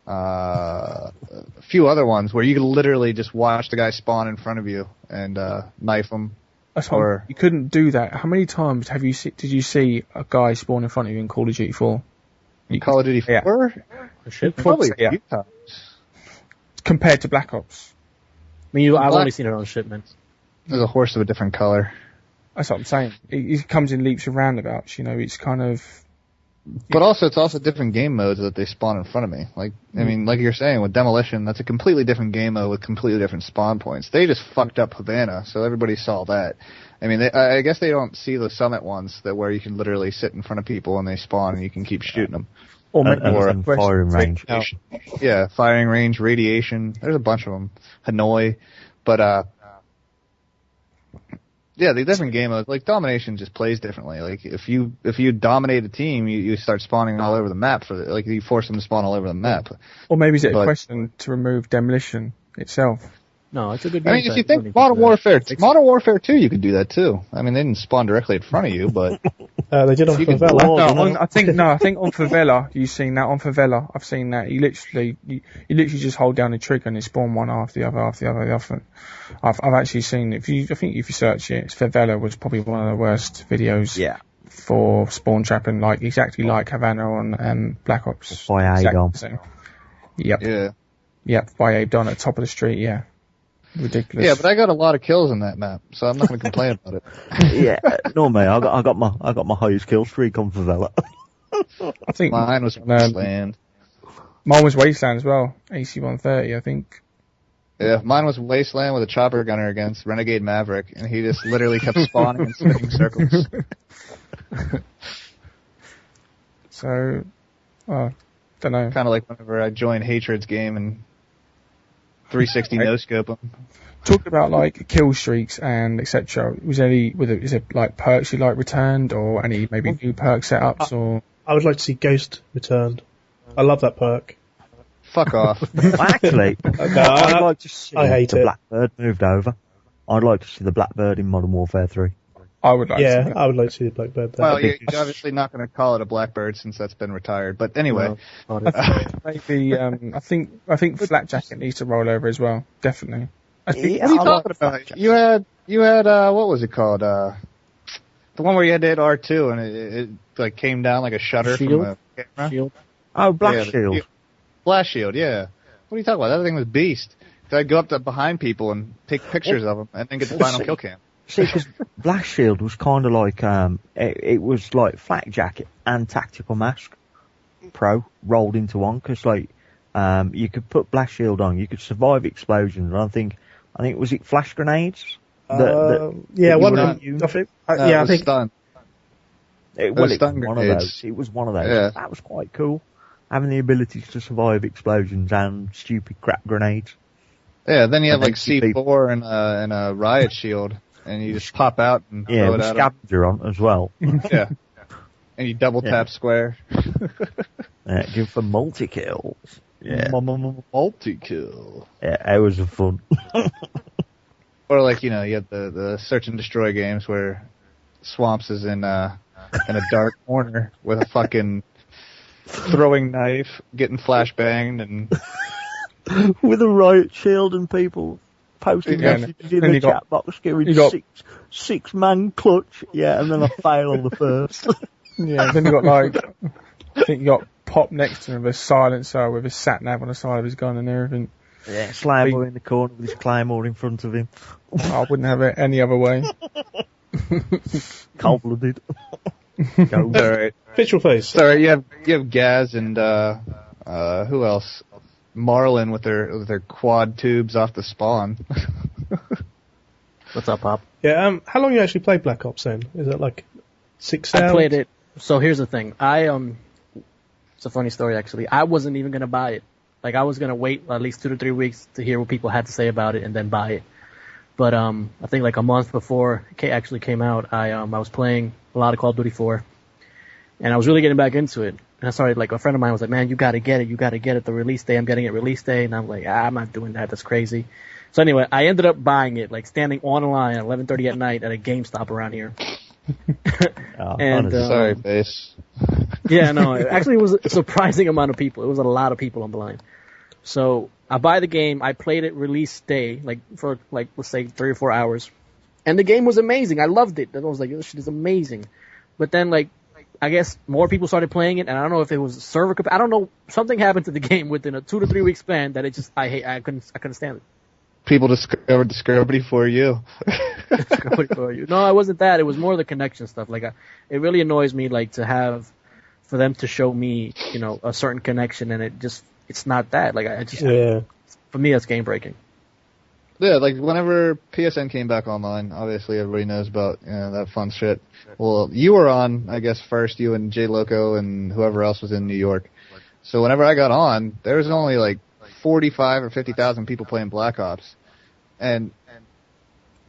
a few other ones where you could literally just watch the guy spawn in front of you and knife him. You couldn't do that. How many times did you see a guy spawn in front of you in Call of Duty 4? Call of Duty 4? Yeah. Probably a few times. Compared to Black Ops. I mean, I've only seen it on shipments. There's a horse of a different color. That's what I'm saying. It comes in leaps and roundabouts, you know, it's kind of... But also, it's also different game modes that they spawn in front of me. Like, I mean, like you're saying, with Demolition, that's a completely different game mode with completely different spawn points. They just fucked up Havana, so everybody saw that. I mean, I guess they don't see the Summit ones where you can literally sit in front of people and they spawn and you can keep shooting them. Or firing range. Yeah, firing range, radiation. There's a bunch of them. Hanoi. But, yeah, the different game modes, like domination just plays differently. Like if you dominate a team, you start spawning all over the map like you force them to spawn all over the map. Or maybe is it a question to remove demolition itself? No, it's a good. I mean, if you think Modern Warfare 2, you could do that too. I mean, they didn't spawn directly in front of you, but they did on Favela. I think on Favela, you've seen that on Favela. I've seen that. You literally just hold down the trigger and they spawn one after the other. I've actually seen. I think if you search it, Favela was probably one of the worst videos. Yeah. For spawn trapping, exactly like Havana on Black Ops. By Adon. Yep. Yeah. Yep. By Adon at top of the street. Yeah. Ridiculous. Yeah, but I got a lot of kills in that map, so I'm not going to complain about it. Yeah, no mate, I got my highest kill streak on Favela. I think mine was Wasteland. Mine was Wasteland as well, AC-130, I think. Yeah, mine was Wasteland with a chopper gunner against Renegade Maverick, and he just literally kept spawning and spinning circles. So, don't know. Kind of like whenever I joined Hatred's game and 360 no-scope them. Talk about kill streaks and etc. Is it perks you returned or any maybe new perk setups or? I would like to see Ghost returned. I love that perk. Fuck off. Actually, I'd like to see the Blackbird moved over. I'd like to see the Blackbird in Modern Warfare 3. I would like to see I would like to see the Blackbird there. Well, you're obviously not going to call it a Blackbird since that's been retired. But anyway, maybe I think Flat Jacket needs to roll over as well. Definitely. What are you talking about? You had what was it called? The one where you had to hit R2 and it came down like a shutter from a camera. Shield. Oh, Shield. Blast Shield, yeah. What are you talking about? That thing was beast. I'd go up to behind people and take pictures of them and then get the final kill cam. See, because Blast Shield was kind of like, it was like Flak Jacket and Tactical Mask. Pro rolled into one, because like, you could put blast shield on, you could survive explosions, and I think was it flash grenades? Yeah, one of them. I think. I think stun. It was one of those. It was one of those. Yeah. That was quite cool, having the ability to survive explosions and stupid crap grenades. Yeah, then you have like C4 and a riot shield, and you just pop out and throw it at scavenger on as well. Yeah, and you double tap square. Give for multi kills. Yeah, multi kill. Yeah, it was fun. Or like, you have the search and destroy games where Swamps is in a dark corner with a fucking throwing knife, getting flashbanged, and with a riot shield and people posting messages in the chat box, giving six man clutch. Yeah, and then I fail on the first. Yeah, then you got like, I think you got Pop next to him with a silencer with his sat nav on the side of his gun and everything. Yeah, Slayerboi in the corner with his claymore in front of him. I wouldn't have it any other way. Cold-blooded. Alright. VisualFace. Alright, you have Gaz and, who else? Marlin with their quad tubes off the spawn. What's up, Pop? Yeah, how long you actually played Black Ops then? Is it like 6 hours? I played it. So here's the thing. It's a funny story actually. I wasn't even gonna buy it. Like, I was gonna wait at least 2 to 3 weeks to hear what people had to say about it and then buy it. But I think like a month before it actually came out, I was playing a lot of Call of Duty 4, and I was really getting back into it. And I started, like, a friend of mine was like, "Man, you gotta get it the release day. I'm getting it release day." And I'm like, I'm not doing that. That's crazy. So anyway, I ended up buying it, like standing on a line at 11:30 at night at a GameStop around here. Sorry, face. Yeah, no, actually it was a surprising amount of people. It was a lot of people on the line. So I buy the game. I played it release day, like for like, let's say 3 or 4 hours. And the game was amazing. I loved it. And I was like, this shit is amazing. But then, like, I guess more people started playing it, and I don't know if it was server I don't know. Something happened to the game within a 2 to 3 week span that it just, I couldn't stand it. People discovered Discovery for you. Discovery for you. No, it wasn't that. It was more the connection stuff. Like, it really annoys me, like, for them to show me, a certain connection, and it's not that. Like, for me, that's game breaking. Yeah, like whenever PSN came back online, obviously everybody knows about that fun shit. Well, you were on, I guess, first, you and J Loco and whoever else was in New York. So whenever I got on, there was only like 45 or 50,000 people playing Black Ops, and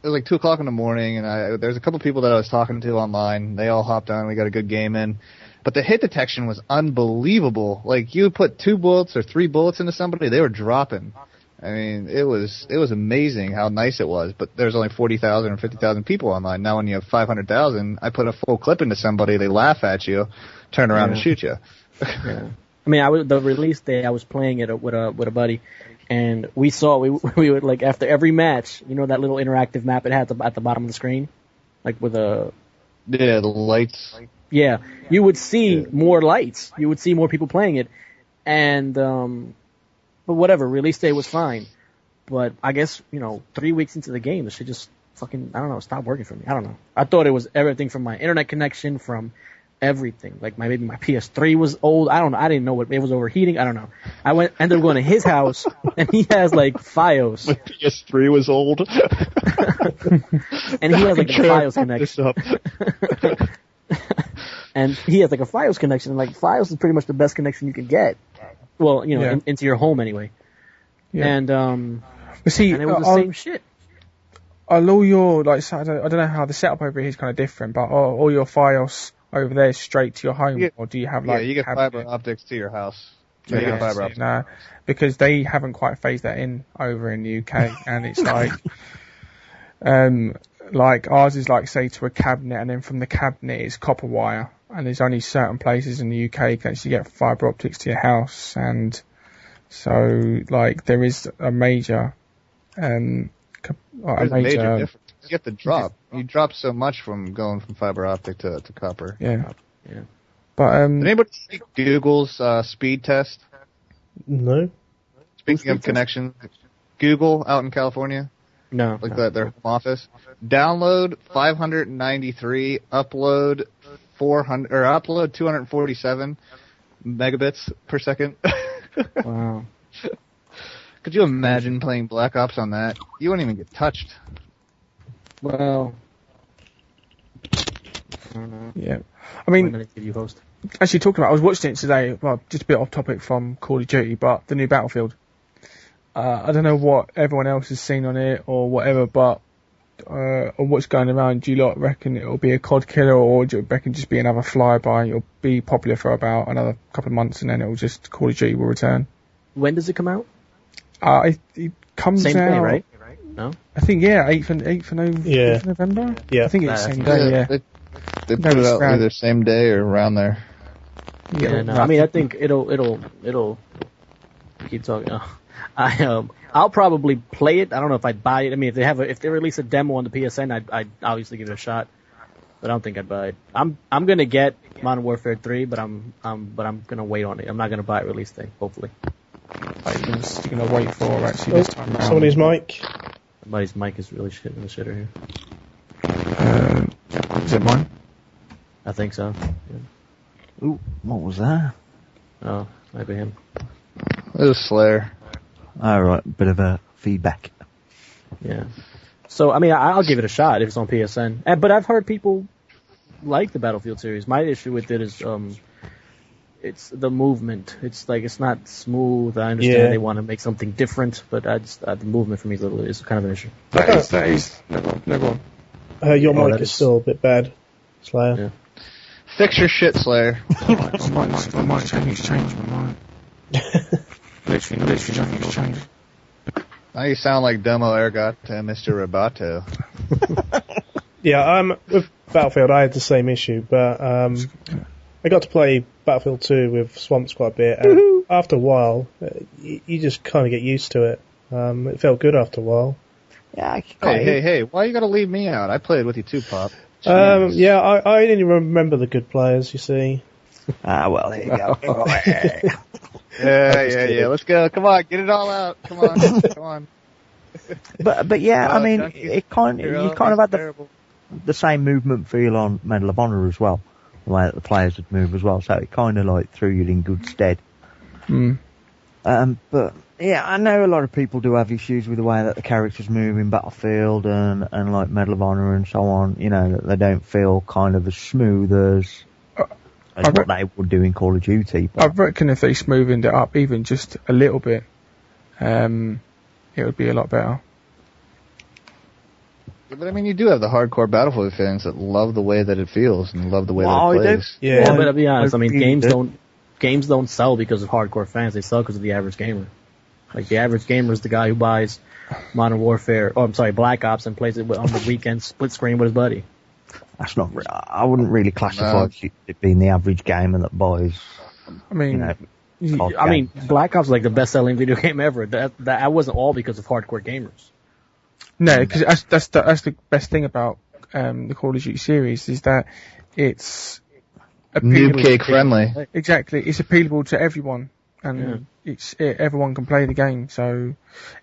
it was like 2 o'clock in the morning, and there's a couple people that I was talking to online. They all hopped on. We got a good game in. But the hit detection was unbelievable. Like, you put 2 bullets or 3 bullets into somebody, they were dropping. I mean, it was amazing how nice it was. But there's only 40,000 or 50,000 people online. Now when you have 500,000, I put a full clip into somebody, they laugh at you, turn around and shoot you. Yeah. I mean, the release day, I was playing it with a buddy, and we would, like, after every match, that little interactive map it had at the bottom of the screen, like with the lights. Yeah, you would see more lights. You would see more people playing it, and but whatever. Release day was fine, but I guess 3 weeks into the game, this shit just fucking, I don't know, stopped working for me. I don't know. I thought it was everything from my internet connection, from everything. Like, maybe my PS3 was old. I don't know. I didn't know it was overheating. I don't know. I ended up going to his house, and he has like FiOS. My PS3 was old. And he has like a FiOS connection. And he has like a FiOS connection, and like FiOS is pretty much the best connection you can get. Well, into your home anyway. Yeah. And see, and it was the same shit. All your, like, I don't know how the setup over here is kind of different, but all your FiOS over there is straight to your home, or do you have like? Yeah, you get fiber optics to your house. Yeah, you get fiber optics. No, because they haven't quite phased that in over in the UK, and it's like ours is like, say, to a cabinet, and then from the cabinet it's copper wire, and there's only certain places in the UK you can actually get fiber optics to your house, and so like there is a major difference. You get the drop. You drop so much from going from fiber optic to copper. Yeah. But did anybody see Google's speed test? No. Speaking of connection, Google out in California. No. Like their home office. Download 593, upload 400 or upload 247. megabits per second. Wow. Could you imagine playing Black Ops on that? You wouldn't even get touched. Well, Yeah. I mean, did you host? actually talking about, I was watching it today, well, just a bit off topic from Call of Duty, but the new Battlefield. I don't know what everyone else has seen on it or whatever, but or what's going around. Do you lot reckon it'll be a COD killer, or do you reckon just be another flyby? It'll be popular for about another couple of months, and then it'll just Call of Duty will return. When does it come out? It comes Same out. day, right? No. I think 8th of November. Yeah. I think it's same day. Yeah. They put it out either same day or around there. Yeah, no. I mean, I think it'll keep talking. I'll probably play it. I don't know if I'd buy it. I mean, if they release a demo on the PSN, I'd obviously give it a shot. But I don't think I'd buy it. I'm gonna get Modern Warfare 3, but I'm gonna wait on it. I'm not gonna buy it release day. Hopefully. You're gonna wait for actually this time around. Somebody's mic. Somebody's mic is really shit in the shitter here. Is it mine? I think so. Yeah. Ooh, what was that? Oh, might be him. It was Slayer. Alright, bit of a feedback. Yeah. So, I mean, I'll give it a shot if it's on PSN. But I've heard people like the Battlefield series. My issue with it is, it's the movement. It's like, it's not smooth. I understand they want to make something different, but the movement for me is kind of an issue. That is. Never. Your mic is still a bit bad, Slayer. Yeah. Fix your shit, Slayer. I might change my mind. Literally change. Now you sound like Domo Ergot and Mr. Roboto. Yeah, with Battlefield I had the same issue, but I got to play Battlefield 2 with Swamps quite a bit, and after a while, you just kind of get used to it. It felt good after a while. Yeah, Hey, why you gotta leave me out? I played with you too, Pop. Yeah, I didn't remember the good players, you see. Well, there you go. Yeah. Let's go. Come on, get it all out. Come on. But yeah, I mean, Junkie, you kind of had the same movement feel on Medal of Honor as well, the way that the players would move as well. So it kind of like threw you in good stead. But yeah, I know a lot of people do have issues with the way that the characters move in Battlefield and like Medal of Honor and so on. You know, that they don't feel kind of as smooth as what they would do in Call of Duty. But I reckon if they smoothened it up even just a little bit, it would be a lot better. But I mean, you do have the hardcore Battlefield fans that love the way that it feels and love the way that it plays. Yeah, but to be honest, I mean, games don't sell because of hardcore fans. They sell because of the average gamer. Like, the average gamer is the guy who buys Modern Warfare, Black Ops, and plays it on the weekend split screen with his buddy. that's not. I wouldn't really classify it being the average gamer that buys. I mean, Black Ops is like the best-selling video game ever. That wasn't all because of hardcore gamers. No, because that's the best thing about the Call of Duty series is that it's noob cake friendly. Exactly, it's appealable to everyone, and everyone can play the game. So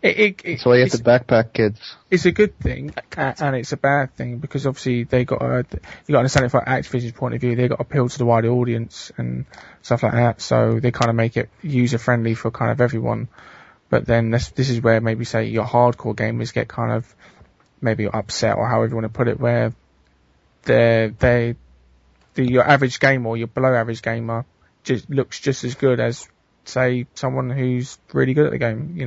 that's why you have the backpack kids. It's a good thing, and it's a bad thing because obviously you got to understand it from Activision's point of view. They got to appeal to the wider audience and stuff like that. So they kind of make it user friendly for kind of everyone. But then this is where maybe say your hardcore gamers get kind of maybe upset or however you want to put it, where your average gamer or your below average gamer just looks just as good as say someone who's really good at the game. You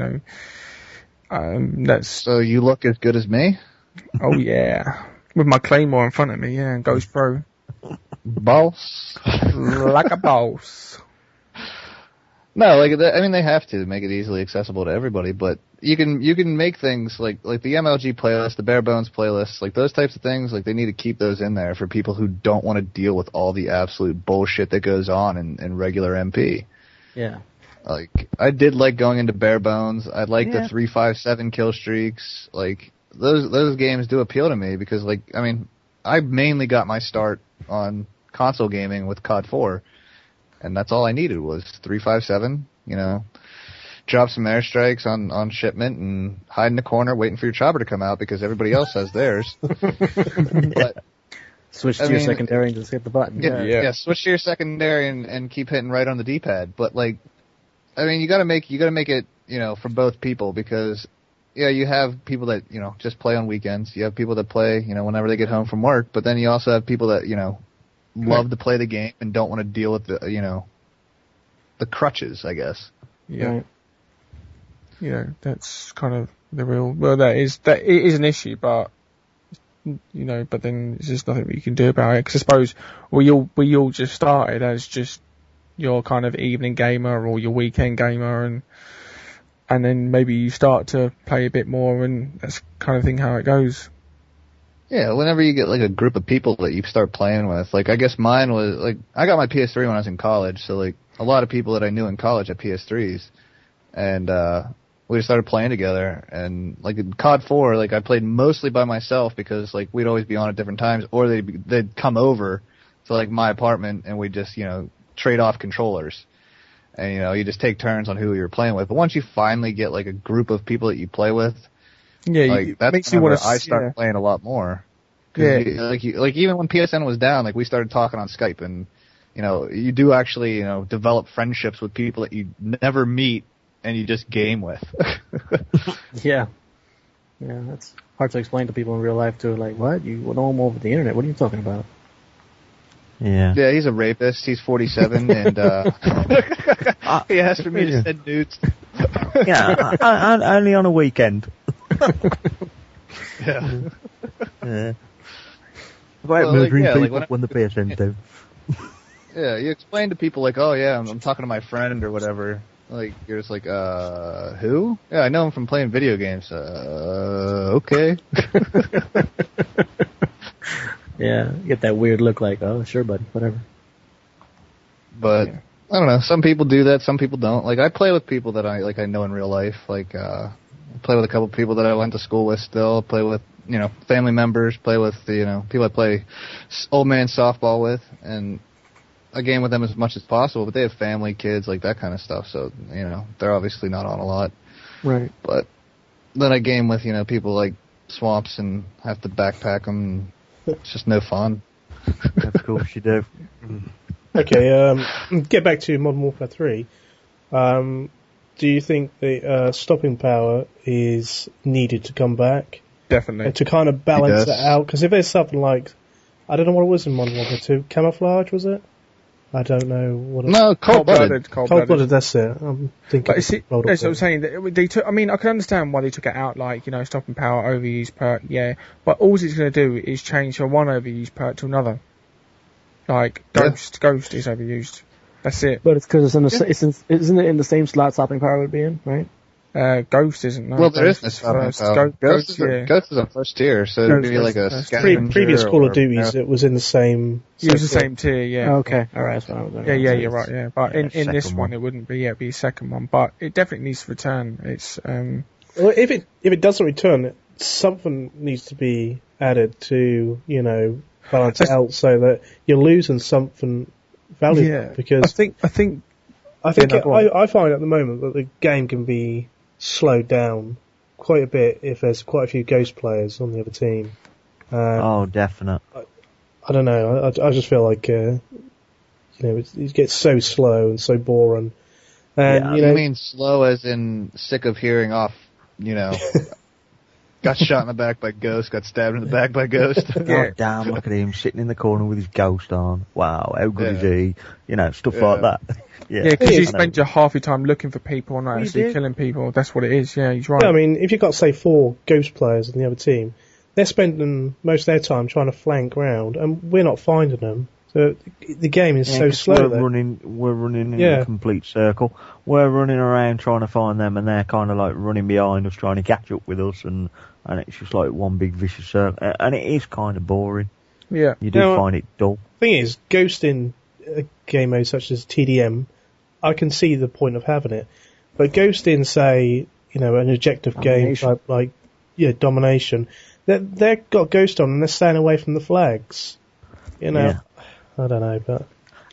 know, so you look as good as me. Oh yeah, with my Claymore in front of me, and Ghost Pro, boss, like a boss. No, they have to make it easily accessible to everybody, but you can make things like the MLG playlist, the bare bones playlist, like those types of things, like they need to keep those in there for people who don't want to deal with all the absolute bullshit that goes on in regular MP. Yeah. Like, I did like going into bare bones. I like the 3-5-7 kill streaks. Like, those games do appeal to me because, I mainly got my start on console gaming with COD 4. And that's all I needed was 3-5-7, drop some airstrikes on shipment and hide in the corner waiting for your chopper to come out because everybody else has theirs. But Switch to your secondary and just hit the button. Yeah, switch to your secondary and keep hitting right on the D-pad. But like, I mean, you gotta make it, for both people, because you have people that, just play on weekends. You have people that play, whenever they get home from work, but then you also have people that, love to play the game and don't want to deal with the, the crutches, I guess. Yeah. Right. That's kind of the real, well, it is an issue, but, but then there's just nothing that you can do about it. Because I suppose we all just started as just your kind of evening gamer or your weekend gamer, and then maybe you start to play a bit more, and that's kind of thing how it goes. Yeah, whenever you get like a group of people that you start playing with, like I guess mine was like I got my PS3 when I was in college, so like a lot of people that I knew in college had PS3s, and we just started playing together. And like in COD 4, like I played mostly by myself because like we'd always be on at different times, or they'd come over to like my apartment and we'd just trade off controllers, and you just take turns on who you're playing with. But once you finally get like a group of people that you play with. Yeah, like that makes you want to. I started playing a lot more. Yeah, like even when PSN was down, like we started talking on Skype, and you do actually develop friendships with people that you never meet and you just game with. Yeah, that's hard to explain to people in real life too. Like, what? You know him over the internet? What are you talking about? Yeah. Yeah, he's a rapist. He's 47, and he asked for me to send nudes. Yeah, only on a weekend. Yeah. Yeah. About murdering people when the PSN do. Yeah, you explain to people like, oh yeah, I'm talking to my friend or whatever. Like, you're just like, who? Yeah, I know him from playing video games. Okay. Yeah, you get that weird look like, oh, sure, buddy, whatever. But, I don't know, some people do that, some people don't. Like, I play with people that I know in real life. Like, I play with a couple of people that I went to school with still. Play with, family members. Play with, people I play old man softball with. And I game with them as much as possible, but they have family, kids, like that kind of stuff. So, they're obviously not on a lot. Right. But then I game with, people like Swamps and have to backpack them. And it's just no fun. Of course you do. Okay, get back to Modern Warfare 3. Do you think the stopping power is needed to come back? Definitely. To kind of balance it out? Because if there's something like, I don't know what it was in Modern Warfare 2, camouflage, was it? I don't know what it was. No, cold-blooded. Cold-blooded, that's it. I'm thinking. But that's what I'm saying. They took. I mean, I can understand why they took it out. Like, stopping power, overuse perk. Yeah, but all it's going to do is change from one overuse perk to another. Like Ghost is overused. That's it. But it's because isn't it in the same slot stopping power would be in, right? Ghost isn't. No, well, there is no stopping power. Ghost is on first tier, so it'd be like a scavenger. Previous Call of Duties, it was in the same. It was the same tier, yeah. Okay, all right, that's what I was. Yeah, you're right. Yeah, but in this one, it wouldn't be. Yeah, it'd be a second one, but it definitely needs to return. It's Well, if it doesn't return, something needs to be added to balance it out so that you're losing something valuable. Yeah, because I think I find at the moment that the game can be slowed down quite a bit if there's quite a few ghost players on the other team. Oh, definite. I don't know. I just feel like it gets so slow and so boring. And you mean slow as in sick of hearing off? Got shot in the back by Ghost, got stabbed in the back by Ghost. God damn, look at him sitting in the corner with his Ghost on. Wow, how good is he? Stuff like that. Yeah, because you spend your half your time looking for people and not actually killing people. That's what it is. Yeah, he's right. Yeah, I mean, if you've got, say, 4 ghost players on the other team, they're spending most of their time trying to flank round, and we're not finding them. So the game is so slow. We're running in a complete circle. We're running around trying to find them, and they're kind of like running behind us, trying to catch up with us, and it's just like one big vicious circle, and it is kind of boring. Yeah, you do find it dull. The thing is, Ghost in a game mode such as TDM, I can see the point of having it, but Ghost in, say, an objective game like Domination, they've got Ghost on and they're staying away from the flags. Yeah. I don't know, but.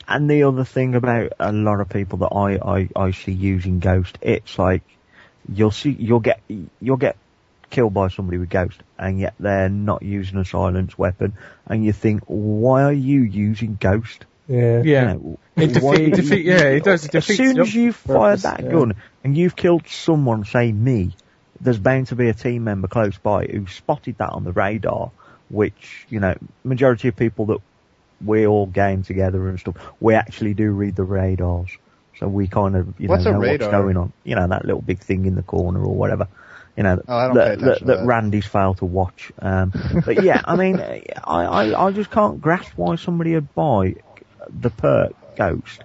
And the other thing about a lot of people that I see using Ghost, it's like you'll get killed by somebody with Ghost, and yet they're not using a silence weapon, and you think, why are you using Ghost? Yeah. Yeah. It does. As soon as you fire that gun and you've killed someone, say me, there's bound to be a team member close by who spotted that on the radar, which, majority of people that we all game together and stuff, we actually do read the radars. So we kind of, know what's going on. That little big thing in the corner or whatever. That Randy's failed to watch. But yeah, I mean, I just can't grasp why somebody would buy the perk Ghost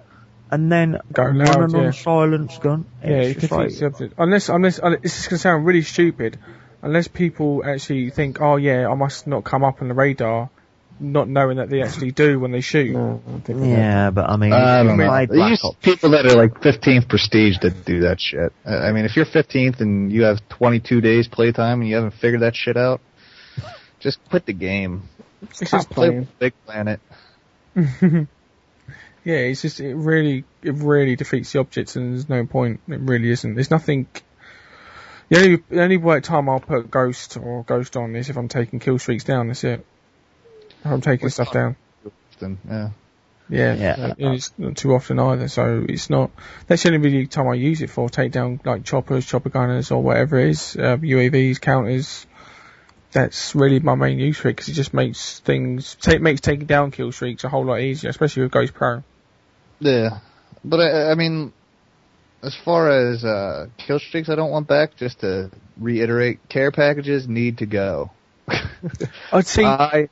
and then run an unsilenced gun. It defeats the object. Unless this is going to sound really stupid, unless people actually think, oh yeah, I must not come up on the radar, not knowing that they actually do when they shoot. No, I don't think but I mean, I don't know. There's people that are like 15th prestige that do that shit. I mean, if you're 15th and you have 22 days playtime and you haven't figured that shit out, just quit the game. It's just playing Big Planet. Yeah, it's just it really defeats the objects, and there's no point. It really isn't. There's nothing. The only time I'll put Ghost on is if I'm taking kill streaks down. That's it. If I'm taking stuff down. Yeah. It's not too often either, so it's not. That's the only really time I use it for. Take down like choppers, chopper gunners, or whatever it is, UAVs, counters. That's really my main use for it, because it just makes makes taking down kill streaks a whole lot easier, especially with Ghost Pro. Yeah, but I mean, as far as kill streaks, I don't want back. Just to reiterate, care packages need to go. I'd see. The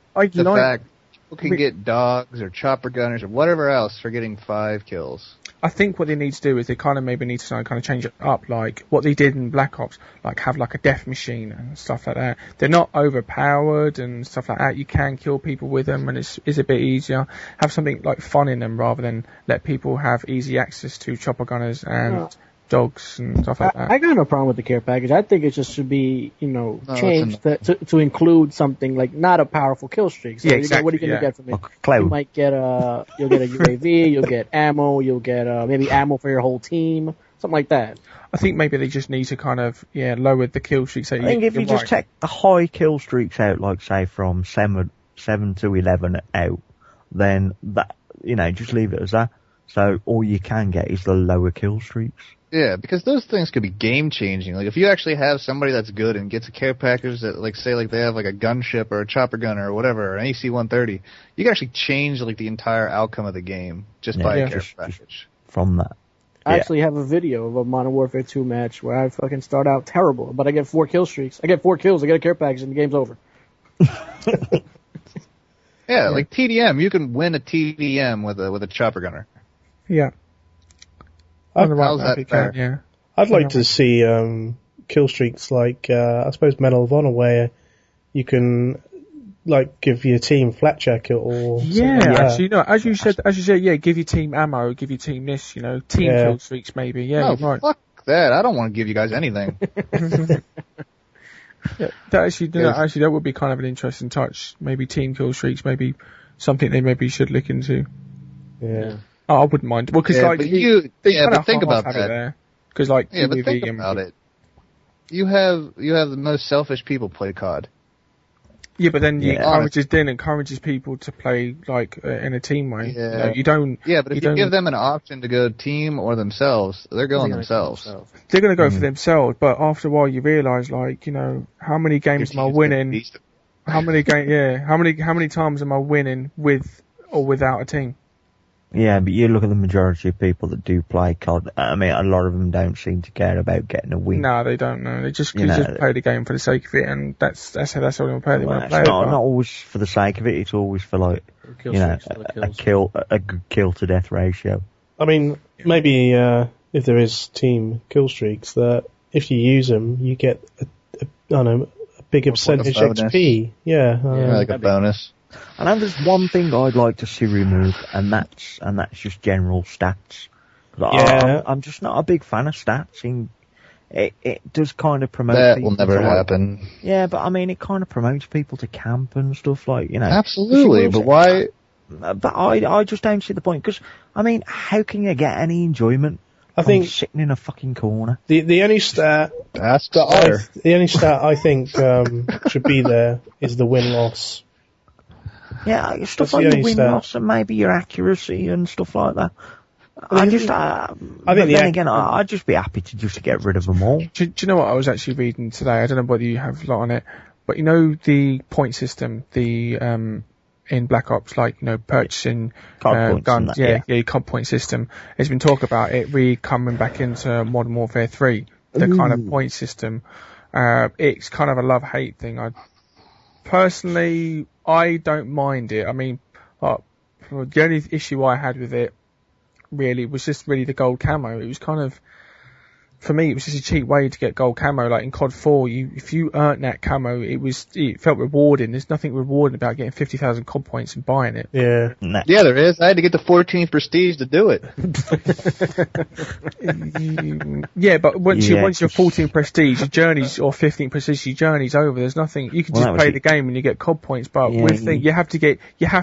fact people can get dogs or chopper gunners or whatever else for getting 5 kills. I think what they need to do is they kind of maybe need to kind of change it up, like what they did in Black Ops, like have like a death machine and stuff like that. They're not overpowered and stuff like that. You can kill people with them, and it's a bit easier. Have something like fun in them rather than let people have easy access to chopper gunners and dogs and stuff like that. I got no problem with the care package. I think it just should be, changed to include something like not a powerful kill streak. So exactly. What are you going to get from it? Cloud. You might get you'll get a UAV, you'll get ammo, you'll get maybe ammo for your whole team, something like that. I think maybe they just need to kind of lower the kill streak. So I think if you just take the high kill streaks out, like say from 7 to 11 out, then that just leave it as that. So all you can get is the lower kill streaks. Yeah, because those things could be game-changing. Like, if you actually have somebody that's good and gets a care package that, like, say, like, they have, like, a gunship or a chopper gunner or whatever, or an AC-130, you can actually change, like, the entire outcome of the game just by a care package. From that. I actually have a video of a Modern Warfare 2 match where I fucking start out terrible, but I get 4 kill streaks. I get 4 kills, I get a care package, and the game's over. Yeah, like TDM. You can win a TDM with a chopper gunner. Yeah. How's that fair? Yeah. I'd like to see kill streaks like I suppose Medal of Honor, where you can like give your team flat check or actually, as you said, give your team ammo, give your team this, team kill streaks maybe. Yeah, no, right. Fuck that. I don't want to give you guys anything. That would be kind of an interesting touch. Maybe team kill streaks, maybe something they maybe should look into. Yeah. Oh, I wouldn't mind. Well, because but think about that. Because but think about it. You have the most selfish people play COD. Yeah, but then encourages people to play like in a team way. Yeah. You don't. Yeah, but if you give them an option to go team or themselves, they're going themselves. They're going to go for themselves, but after a while you realise, like, how many games am I winning? How many times am I winning with or without a team? Yeah, but you look at the majority of people that do play COD. I mean, a lot of them don't seem to care about getting a win. No, they don't. No, they just play the game for the sake of it, and that's all they want to play. They want to play it. Not always for the sake of it. It's always for like a good kill to death ratio. I mean, maybe if there is team kill streaks, that if you use them, you get a bigger percentage XP. Yeah, like a bonus. And then there's one thing I'd like to see removed, and that's just general stats. I'm just not a big fan of stats. It does kind of promote. That will never happen. Yeah, but I mean, it kind of promotes people to camp and stuff like, Absolutely, but why? But I just don't see the point, because I mean, how can you get any enjoyment I think sitting in a fucking corner. The only stat That's the other. the only stat I think should be there is the win-loss. Yeah, stuff That's like the your only win-loss and maybe your accuracy and stuff like that. I I'd just be happy to just get rid of them all. Do you know what I was actually reading today? I don't know whether you have a lot on it, but you know the point system, in Black Ops, like, you know, purchasing guns, your COD point system. There's been talk about it really coming back into Modern Warfare 3, the kind of point system. It's kind of a love-hate thing. Personally, I don't mind it. I mean, the only issue I had with it really was just really the gold camo. It was kind of, for me, it was just a cheap way to get gold camo. Like in COD 4, if you earned that camo, it felt rewarding. There's nothing rewarding about getting 50,000 COD points and buying it. Yeah. Nah. Yeah, there is. I had to get the 14th prestige to do it. Yeah, but once you're 14 prestige, your journey's, or 15 prestige, your journey's over. There's nothing, you can just play the game and you get COD points, but you have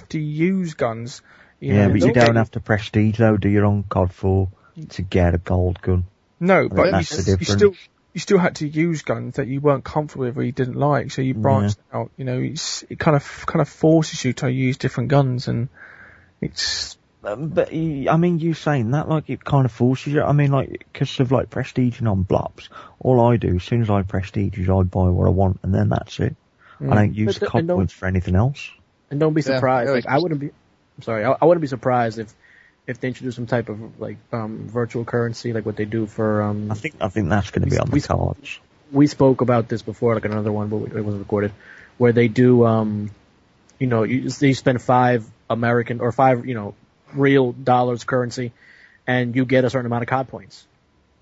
to use guns. But you don't have to prestige though, do your own COD 4 to get a gold gun. No, but that's the difference. You still had to use guns that you weren't comfortable with or you didn't like, so you branched out. You know, it kind of forces you to use different guns, and it's. But I mean, you saying that, like, it kind of forces you. I mean, like, because of like prestiging on blops, all I do as soon as I prestige is I buy what I want, and then that's it. I don't use the COD points for anything else. And don't be surprised. I wouldn't be surprised if they introduce some type of like virtual currency, like what they do for. I think that's going to be on the cards. We spoke about this before, like another one, but it wasn't recorded, where they do, you spend $5 American or $5, real dollars currency, and you get a certain amount of COD points,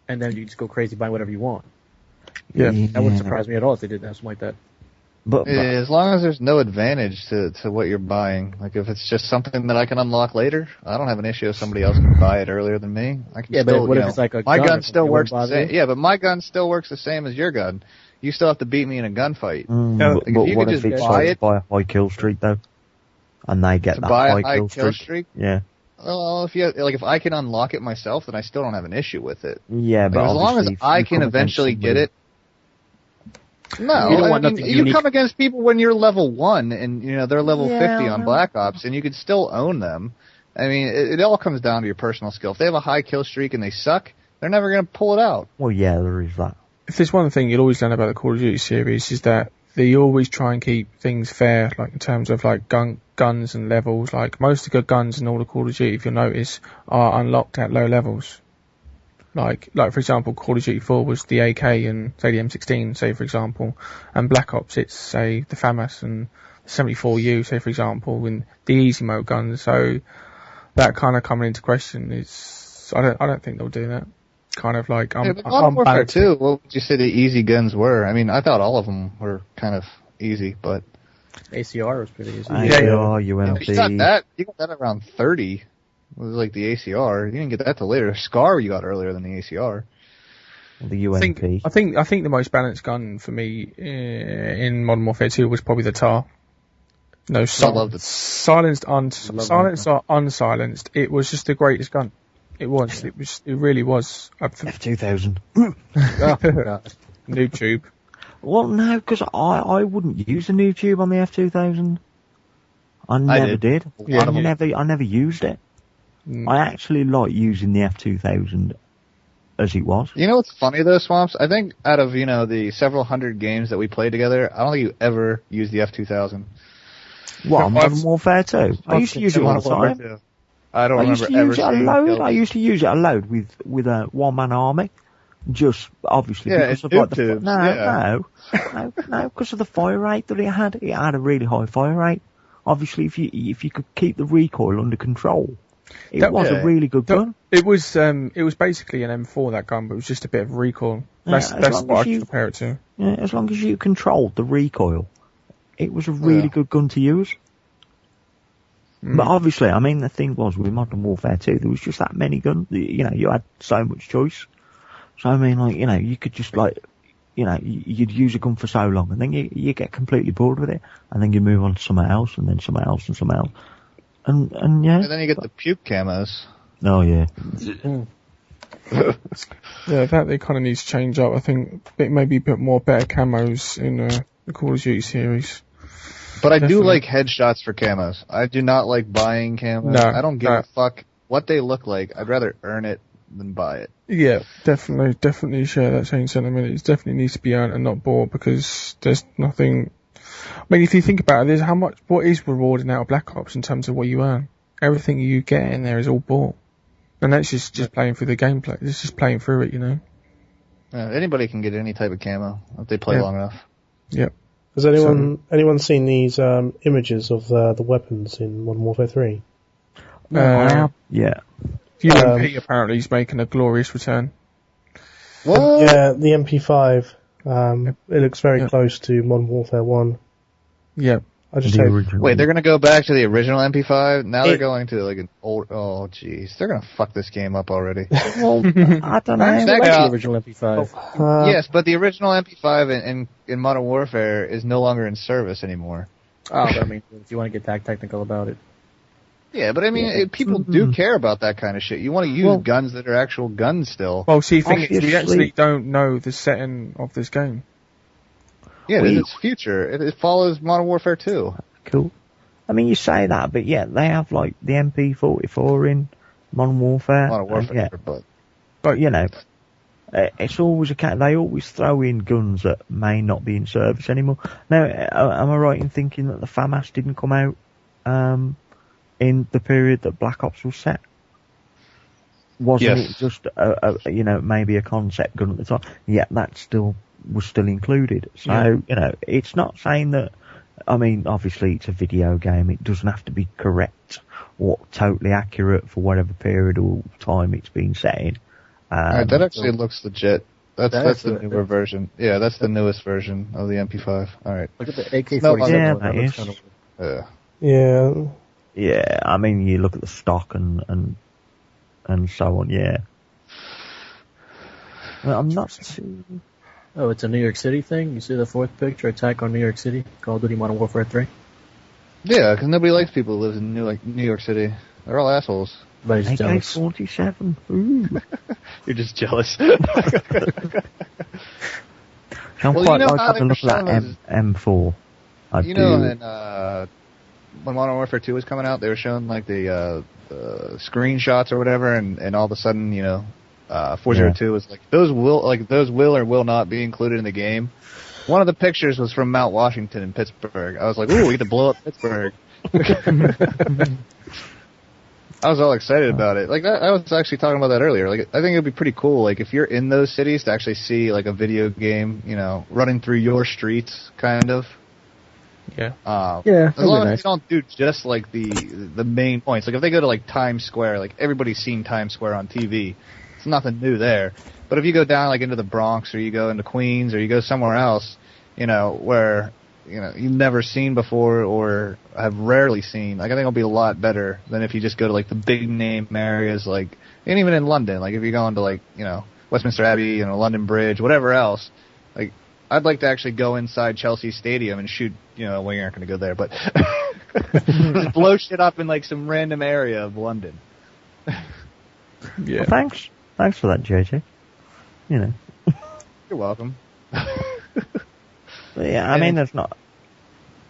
and then you just go crazy buying whatever you want. Yeah, that wouldn't surprise me at all if they did something like that. But as long as there's no advantage to what you're buying, like if it's just something that I can unlock later, I don't have an issue if somebody else can buy it earlier than me. I can but what if it's like a my gun? gun still works the same. Yeah, but my gun still works the same as your gun. You still have to beat me in a gunfight. But if what if it's by a high kill streak though, and they get that high kill streak? Yeah. Well, if I can unlock it myself, then I still don't have an issue with it. Yeah, but as long as I can eventually get it. No, you come against people when you're level 1 and they're level 50 on Black Ops, and you can still own them. I mean, it all comes down to your personal skill. If they have a high kill streak and they suck, they're never going to pull it out. Well, yeah, there is that. If there's one thing you'll always learn about the Call of Duty series is that they always try and keep things fair, like in terms of like guns and levels. Like most of the guns in all the Call of Duty, if you'll notice, are unlocked at low levels. Like for example, Call of Duty 4 was the AK and say the M16, say for example, and Black Ops it's say the FAMAS and the 74U, say for example, and the easy mode guns. So that kind of coming into question is I don't think they'll do that. Kind of like Modern Warfare 2, what would you say the easy guns were? I mean, I thought all of them were kind of easy, but ACR was pretty easy. ACR, UMP. You got that around 30. It was like the ACR. You didn't get that till later. Scar you got earlier than the ACR. The UMP. I think the most balanced gun for me in Modern Warfare 2 was probably the TAR. No, silenced or unsilenced. It was just the greatest gun. It really was. F2000. Noob tube. Well, no, because I wouldn't use a noob tube on the F2000. I never did. Yeah, I never used it. I actually like using the F2000 as it was. You know what's funny though, Swamps? I think out of, the several hundred games that we played together, I don't think you ever used the F2000. What, Modern Warfare 2? I used to use it all the time. I don't remember ever seeing it. I used to use it a load with a one-man army. Just, obviously, because of like the... No, because of the fire rate that it had. It had a really high fire rate. Obviously, if you could keep the recoil under control, it was a really good gun. It was basically an M4, that gun, but it was just a bit of recoil. That's what I compare it to. Yeah, as long as you controlled the recoil, it was a really good gun to use. But obviously, I mean, the thing was, with Modern Warfare 2, there was just that many guns. You had so much choice. So, I mean, like, you could just, like, you'd use a gun for so long, and then you get completely bored with it, and then you move on to something else, and then something else, and something else. And yeah. And then you get the puke camos. Oh, yeah. Yeah, that they kind of need to change up. I think maybe a bit more better camos in the Call of Duty series. But I do like headshots for camos. I do not like buying camos. No, I don't give a fuck what they look like. I'd rather earn it than buy it. Yeah, definitely share that same sentiment. It definitely needs to be earned and not bought, because there's nothing. I mean, if you think about it, what is rewarding out of Black Ops in terms of what you earn? Everything you get in there is all bought. And that's just playing through the gameplay. It's just playing through it, you know. Anybody can get any type of camo if they play long enough. Yep. Has anyone seen these images of the weapons in Modern Warfare 3? Yeah. UMP apparently is making a glorious return. What? Yeah, the MP5. It looks very close to Modern Warfare 1. Yeah. Wait, they're gonna go back to the original MP5? Now they're going to like an old. Oh, jeez, they're gonna fuck this game up already. Well, I don't know. The original MP5. Yes, but the original MP5 in Modern Warfare is no longer in service anymore. Oh, I mean, if you want to get technical about it. Yeah, but I mean, people do care about that kind of shit. You want to use guns that are actual guns still. Well, see, we actually don't know the setting of this game. Yeah, it's future. It follows Modern Warfare 2. Cool. I mean, you say that, but yeah, they have like the MP44 in Modern Warfare. Modern Warfare, but you know, it's always they always throw in guns that may not be in service anymore. Now, am I right in thinking that the FAMAS didn't come out in the period that Black Ops was set? Wasn't it just maybe a concept gun at the time? Yeah, that was still included. So, it's not saying that, I mean, obviously it's a video game. It doesn't have to be correct or totally accurate for whatever period or time it's been set in. That actually looks legit. That's the newer version. Yeah, that's the newest version of the MP5. Alright. Look at the AK-47. Yeah. Yeah, I mean, you look at the stock and so on, yeah. Well, I'm not too... Oh, it's a New York City thing? You see the fourth picture, attack on New York City, Call of Duty Modern Warfare 3? Yeah, because nobody likes people who live in New York City. They're all assholes. But he's jealous. AK-47. Ooh. You're just jealous. I'm quite like having a look at that M4. When Modern Warfare 2 was coming out, they were showing like the screenshots or whatever, and all of a sudden, 402 was like those will or will not be included in the game. One of the pictures was from Mount Washington in Pittsburgh. I was like, ooh, we get to blow up Pittsburgh. I was all excited about it. Like I was actually talking about that earlier. Like I think it would be pretty cool, like if you're in those cities, to actually see like a video game, running through your streets, kind of. Yeah. As long as they don't do just like the main points. Like if they go to like Times Square, like everybody's seen Times Square on TV. It's nothing new there. But if you go down like into the Bronx, or you go into Queens, or you go somewhere else, where you've never seen before or have rarely seen, like I think it'll be a lot better than if you just go to like the big name areas, like, and even in London, like if you're going to like Westminster Abbey, London Bridge, whatever else. Like I'd like to actually go inside Chelsea Stadium and shoot. Well, you aren't going to go there, but just blow shit up in like some random area of London. Yeah. Well, thanks for that, JJ. You're welcome. Yeah, I mean, there's not.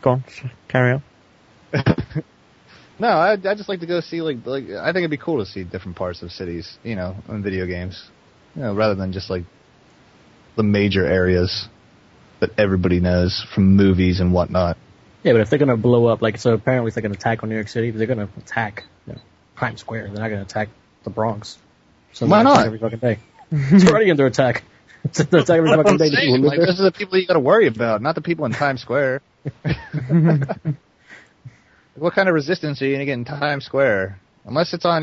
Go on, carry on. No, I just like to go see like I think it'd be cool to see different parts of cities, in video games, rather than just like the major areas that everybody knows from movies and whatnot. Yeah, but if they're gonna blow up, so apparently it's like an attack on New York City, but they're gonna attack Times Square. They're not gonna attack the Bronx. So why not? Every fucking day. It's already under attack. It's under attack every fucking day. Those are the people you got to worry about, not the people in Times Square. What kind of resistance are you going to get in Times Square? Unless it's on,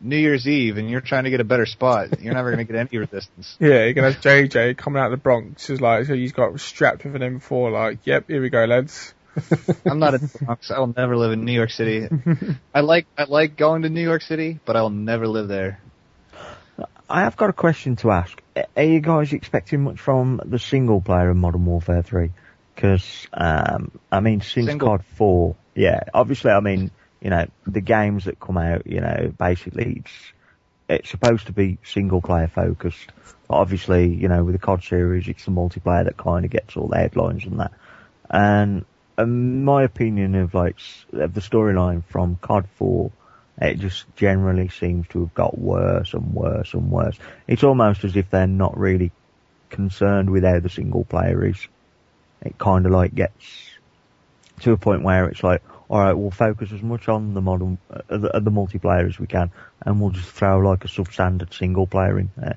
New Year's Eve and you're trying to get a better spot, you're never going to get any resistance. Yeah, you're going to have JJ coming out of the Bronx, so he's got strapped with an M4, like, yep, here we go, lads. I'm not in the Bronx. I will never live in New York City. I like going to New York City, but I will never live there. I have got a question to ask. Are you guys expecting much from the single player in Modern Warfare 3? Because, since COD 4, yeah, obviously, the games that come out, basically it's supposed to be single player focused. Obviously, you know, with the COD series, it's the multiplayer that kind of gets all the headlines and that. And my opinion of the storyline from COD 4, it just generally seems to have got worse and worse and worse. It's almost as if they're not really concerned with how the single player is. It kind of like gets to a point where it's like, alright, we'll focus as much on the multiplayer as we can, and we'll just throw like a substandard single player in there.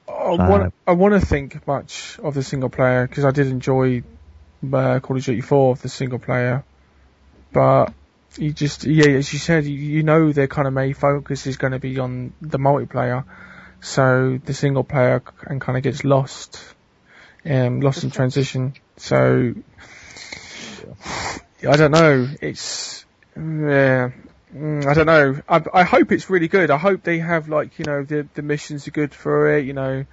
I want to think much of the single player, because I did enjoy Call of Duty 4 the single player, but you just, as you said, you know their kind of main focus is going to be on the multiplayer, so the single player and kind of gets lost in transition. So I don't know. It's I don't know. I hope it's really good. I hope they have the missions are good for it. You know,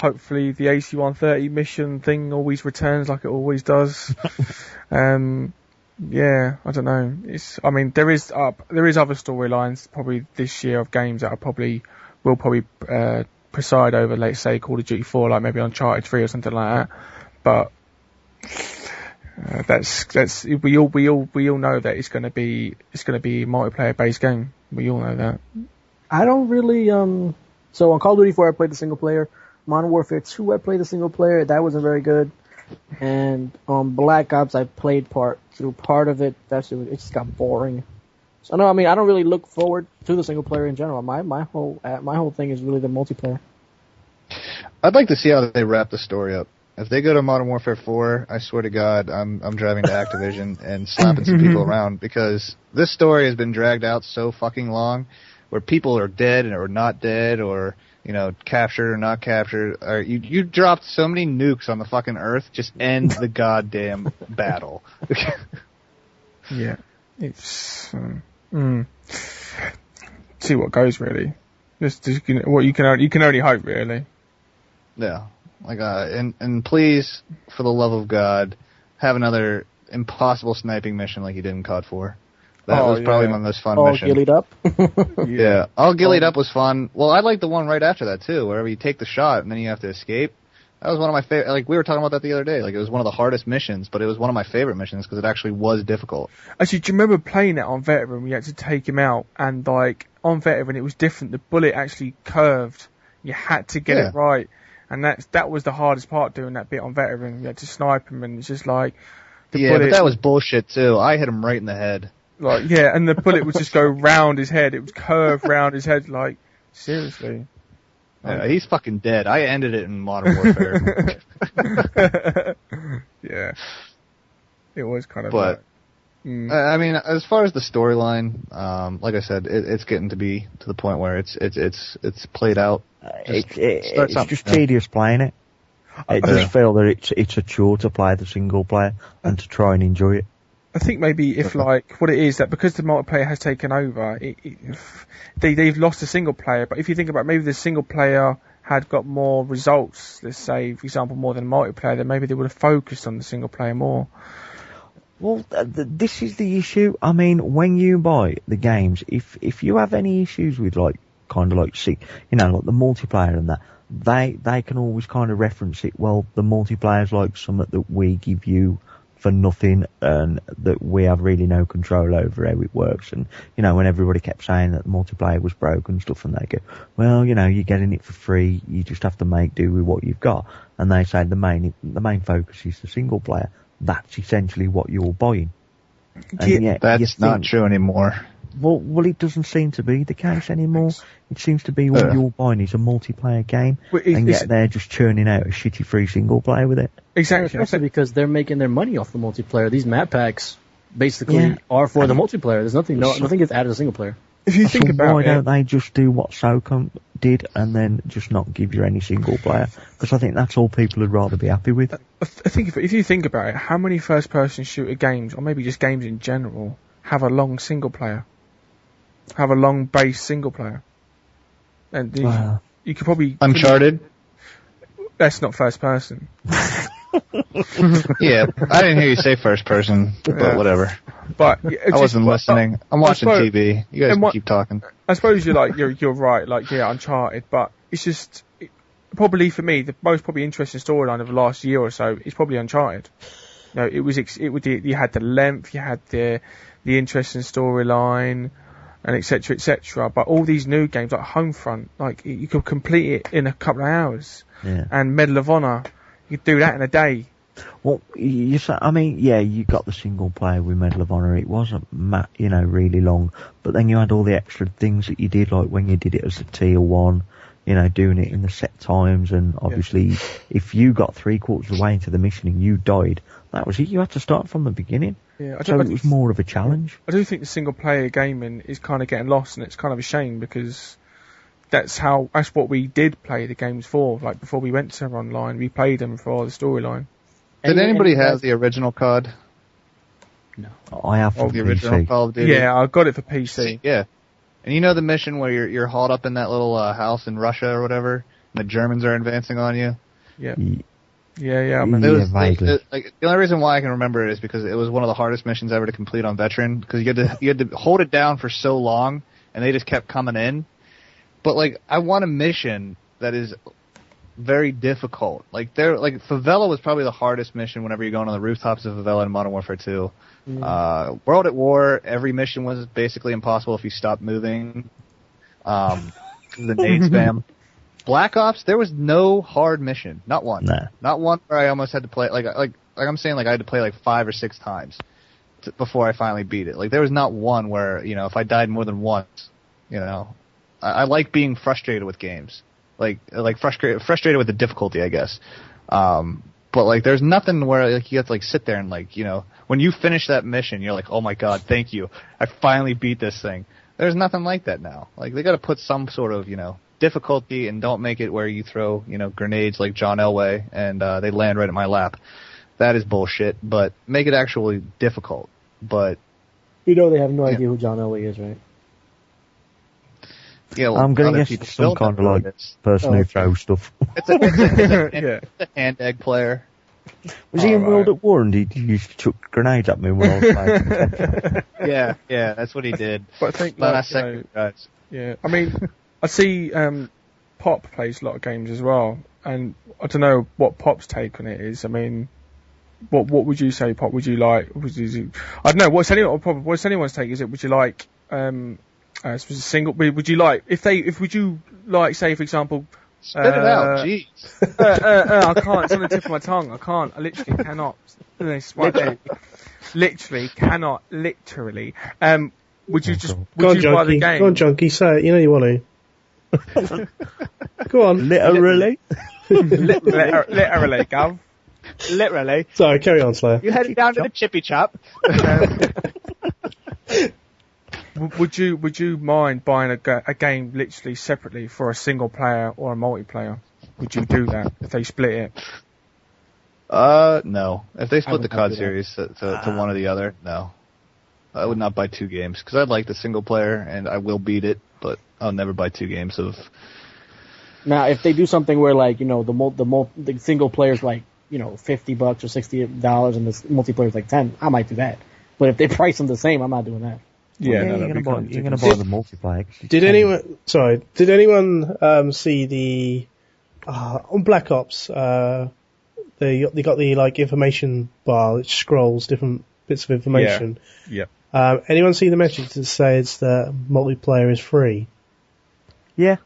hopefully the AC-130 mission thing always returns like it always does. Yeah, I don't know. There is other storylines probably this year of games that will probably preside over, let's say, Call of Duty 4, like maybe Uncharted 3 or something like that. But that's we all know that it's going to be multiplayer based game. We all know that. I don't really so on Call of Duty 4 I played the single player. Modern Warfare 2 I played the single player. That wasn't very good. And on Black Ops I played part of it. It just got boring. So no, I don't really look forward to the single player in general. My whole thing is really the multiplayer. I'd like to see how they wrap the story up. If they go to Modern Warfare 4, I swear to God, I'm driving to Activision and slapping some people around, because this story has been dragged out so fucking long, where people are dead or not dead, or captured or not captured. Or you dropped so many nukes on the fucking Earth. Just end the goddamn battle. Yeah, it's see what goes really. Just what you can only hope really. Yeah. And please, for the love of God, have another impossible sniping mission like you did in COD 4. That was probably my most fun mission. All gillied up? Yeah. All gillied up was fun. Well, I like the one right after that, too, where you take the shot and then you have to escape. That was one of my favorite. We were talking about that the other day. It was one of the hardest missions, but it was one of my favorite missions because it actually was difficult. Actually, do you remember playing it on Veteran? We had to take him out, and on Veteran it was different. The bullet actually curved. You had to get it right. And that was the hardest part, doing that bit on Veteran. You had to snipe him, and it's just like the bullet, but that was bullshit too. I hit him right in the head. And the bullet would just go round his head. It would curve round his head. Seriously. Yeah, he's fucking dead. I ended it in Modern Warfare. Yeah, it was kind of. But as far as the storyline, like I said, it's getting to be to the point where it's played out. It's just tedious playing it. I just feel that it's a chore to play the single player and to try and enjoy it. I think maybe if what it is that because the multiplayer has taken over, they've lost the single player. But if you think about maybe the single player had got more results, let's say for example more than multiplayer, then maybe they would have focused on the single player more. Well, this is the issue. When you buy the games, if you have any issues with the multiplayer and that, they can always kind of reference it. Well, the multiplayer's like something that we give you for nothing, and that we have really no control over how it works. And when everybody kept saying that the multiplayer was broken and stuff, and they go, well, you're getting it for free. You just have to make do with what you've got. And they say the main focus is the single player. That's essentially what you're buying. And that's not true anymore. Well, it doesn't seem to be the case anymore. It seems to be all you're buying is a multiplayer game, and yet they're just churning out a shitty free single player with it. Exactly. Especially because they're making their money off the multiplayer. These map packs basically are for the multiplayer. There's nothing gets added to single player. If you think about why don't they just do what SOCOM did and then just not give you any single player? Because I think that's all people would rather be happy with. I think if you think about it, how many first-person shooter games, or maybe just games in general, have a long single player? Have a long base single player? And you could probably... Uncharted? That's not first person. Yeah, I didn't hear you say first person, but whatever. But I wasn't listening. I'm watching TV. You guys can keep talking. I suppose you're right. Like, yeah, Uncharted, but it's just probably for me the most probably interesting storyline of the last year or so is probably Uncharted. You know, you had the length, you had the interesting storyline, and etc. etc. But all these new games like Homefront, like you could complete it in a couple of hours. Yeah. And Medal of Honor, you could do that in a day. Well, you got the single player with Medal of Honor. It wasn't, really long, but then you had all the extra things that you did, like when you did it as a tier 1, doing it in the set times, and obviously, if you got 3/4 of the way into the mission and you died, that was it. You had to start from the beginning. Yeah, so it was more of a challenge. I do think the single player gaming is kind of getting lost, and it's kind of a shame because that's what we did play the games for. Like before we went to online, we played them for the storyline. Did anybody have the original COD? No, I have the original Call of Duty. Yeah, I got it for PC. Yeah, and you know the mission where you're hauled up in that little house in Russia or whatever, and the Germans are advancing on you. Yeah. Yeah, I remember. It was like the only reason why I can remember it is because it was one of the hardest missions ever to complete on Veteran, because you had to hold it down for so long, and they just kept coming in. But like, I want a mission that is very difficult. Favela was probably the hardest mission whenever you're going on the rooftops of Favela in Modern Warfare 2. World at War, every mission was basically impossible if you stopped moving. The nade spam. Black Ops, there was no hard mission. Not one. Nah. Not one where I almost had to play, like I'm saying, I had to play 5 or 6 times before I finally beat it. Like, there was not one where, if I died more than once, I like being frustrated with games. Frustrated with the difficulty, I guess. But there's nothing where you have to sit there and when you finish that mission, you're like, oh my god, thank you, I finally beat this thing. There's nothing like that now. They got to put some sort of difficulty, and don't make it where you throw grenades like John Elway and they land right at my lap. That is bullshit. But make it actually difficult. But they have no idea who John Elway is, right? Yeah, I'm going to guess it's some kind of person who throws stuff. It's a hand egg player. Was he in World at War and he used to chuck grenades at me when I was playing? Yeah, that's what he did. But I think guys. Yeah, I mean, I see Pop plays a lot of games as well, and I don't know what Pop's take on it is. I mean, what would you say, Pop? Would you like? I don't know. What's anyone's take? Is it? Would you like? Single. Would you like would you like, say, for example, spit it out, jeez. I can't. It's on the tip of my tongue. I can't. I literally cannot. Literally cannot. Literally. Would you just? Would you buy the game? Go on, Junkie. Say it. You know you want to. Go on. Literally. Literally, Gov. Literally. Sorry, carry on, Slayer. You headed down to the Chippy Chop. Would you mind buying a game literally separately for a single player or a multiplayer? Would you do that if they split it? No. If they split the COD series to one or the other, no. I would not buy 2 games, because I'd like the single player and I will beat it, but I'll never buy 2 games of. Now, if they do something where the single player's $50 or $60 and the multiplayer's $10, I might do that. But if they price them the same, I'm not doing that. Yeah, you're going to buy the multiplayer. Did anyone see the on Black Ops? They got the information bar which scrolls different bits of information. Yeah. Anyone see the message that says that multiplayer is free? Yeah.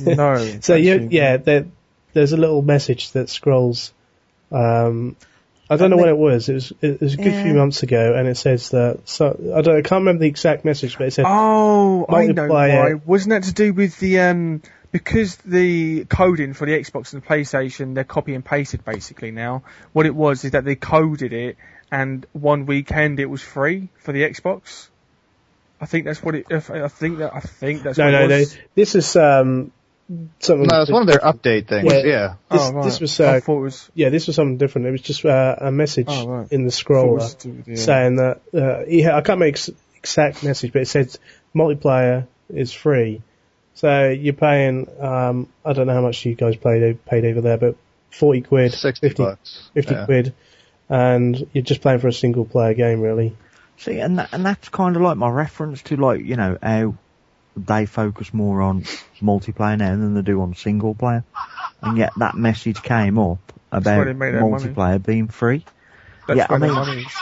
No. So there's a little message that scrolls. I don't know when it was. It was a good few months ago, and it says that. So I can't remember the exact message, but it said. Oh, I know why. Wasn't that to do with the because the coding for the Xbox and the PlayStation, they're copy and pasted basically now. What it was is that they coded it, and one weekend it was free for the Xbox. I think that's what it. I think that's. No. This is something. No, it's one of their update things. Yeah. This was. I thought it was. Yeah, this was something different. It was just a message in the scroller saying that. I can't make exact message, but it said multiplayer is free. So you're paying. I don't know how much you guys paid over there, but 40 quid, 60 50, bucks. 50 quid, and you're just playing for a single player game, really. See, and that's kind of like my reference to, like, you know, how they focus more on multiplayer now than they do on single player. And yet that message came up about multiplayer being free. That's where the money is.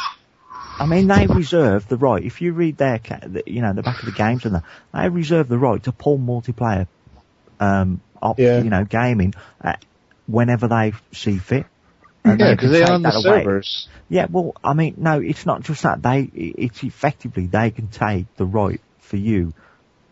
I mean, they reserve the right, if you read their, you know, the back of the games and that, they reserve the right to pull multiplayer, you know, gaming, whenever they see fit. And yeah, because they own the servers. Yeah, well, I mean, no, it's not just that. It's effectively, they can take the right for you,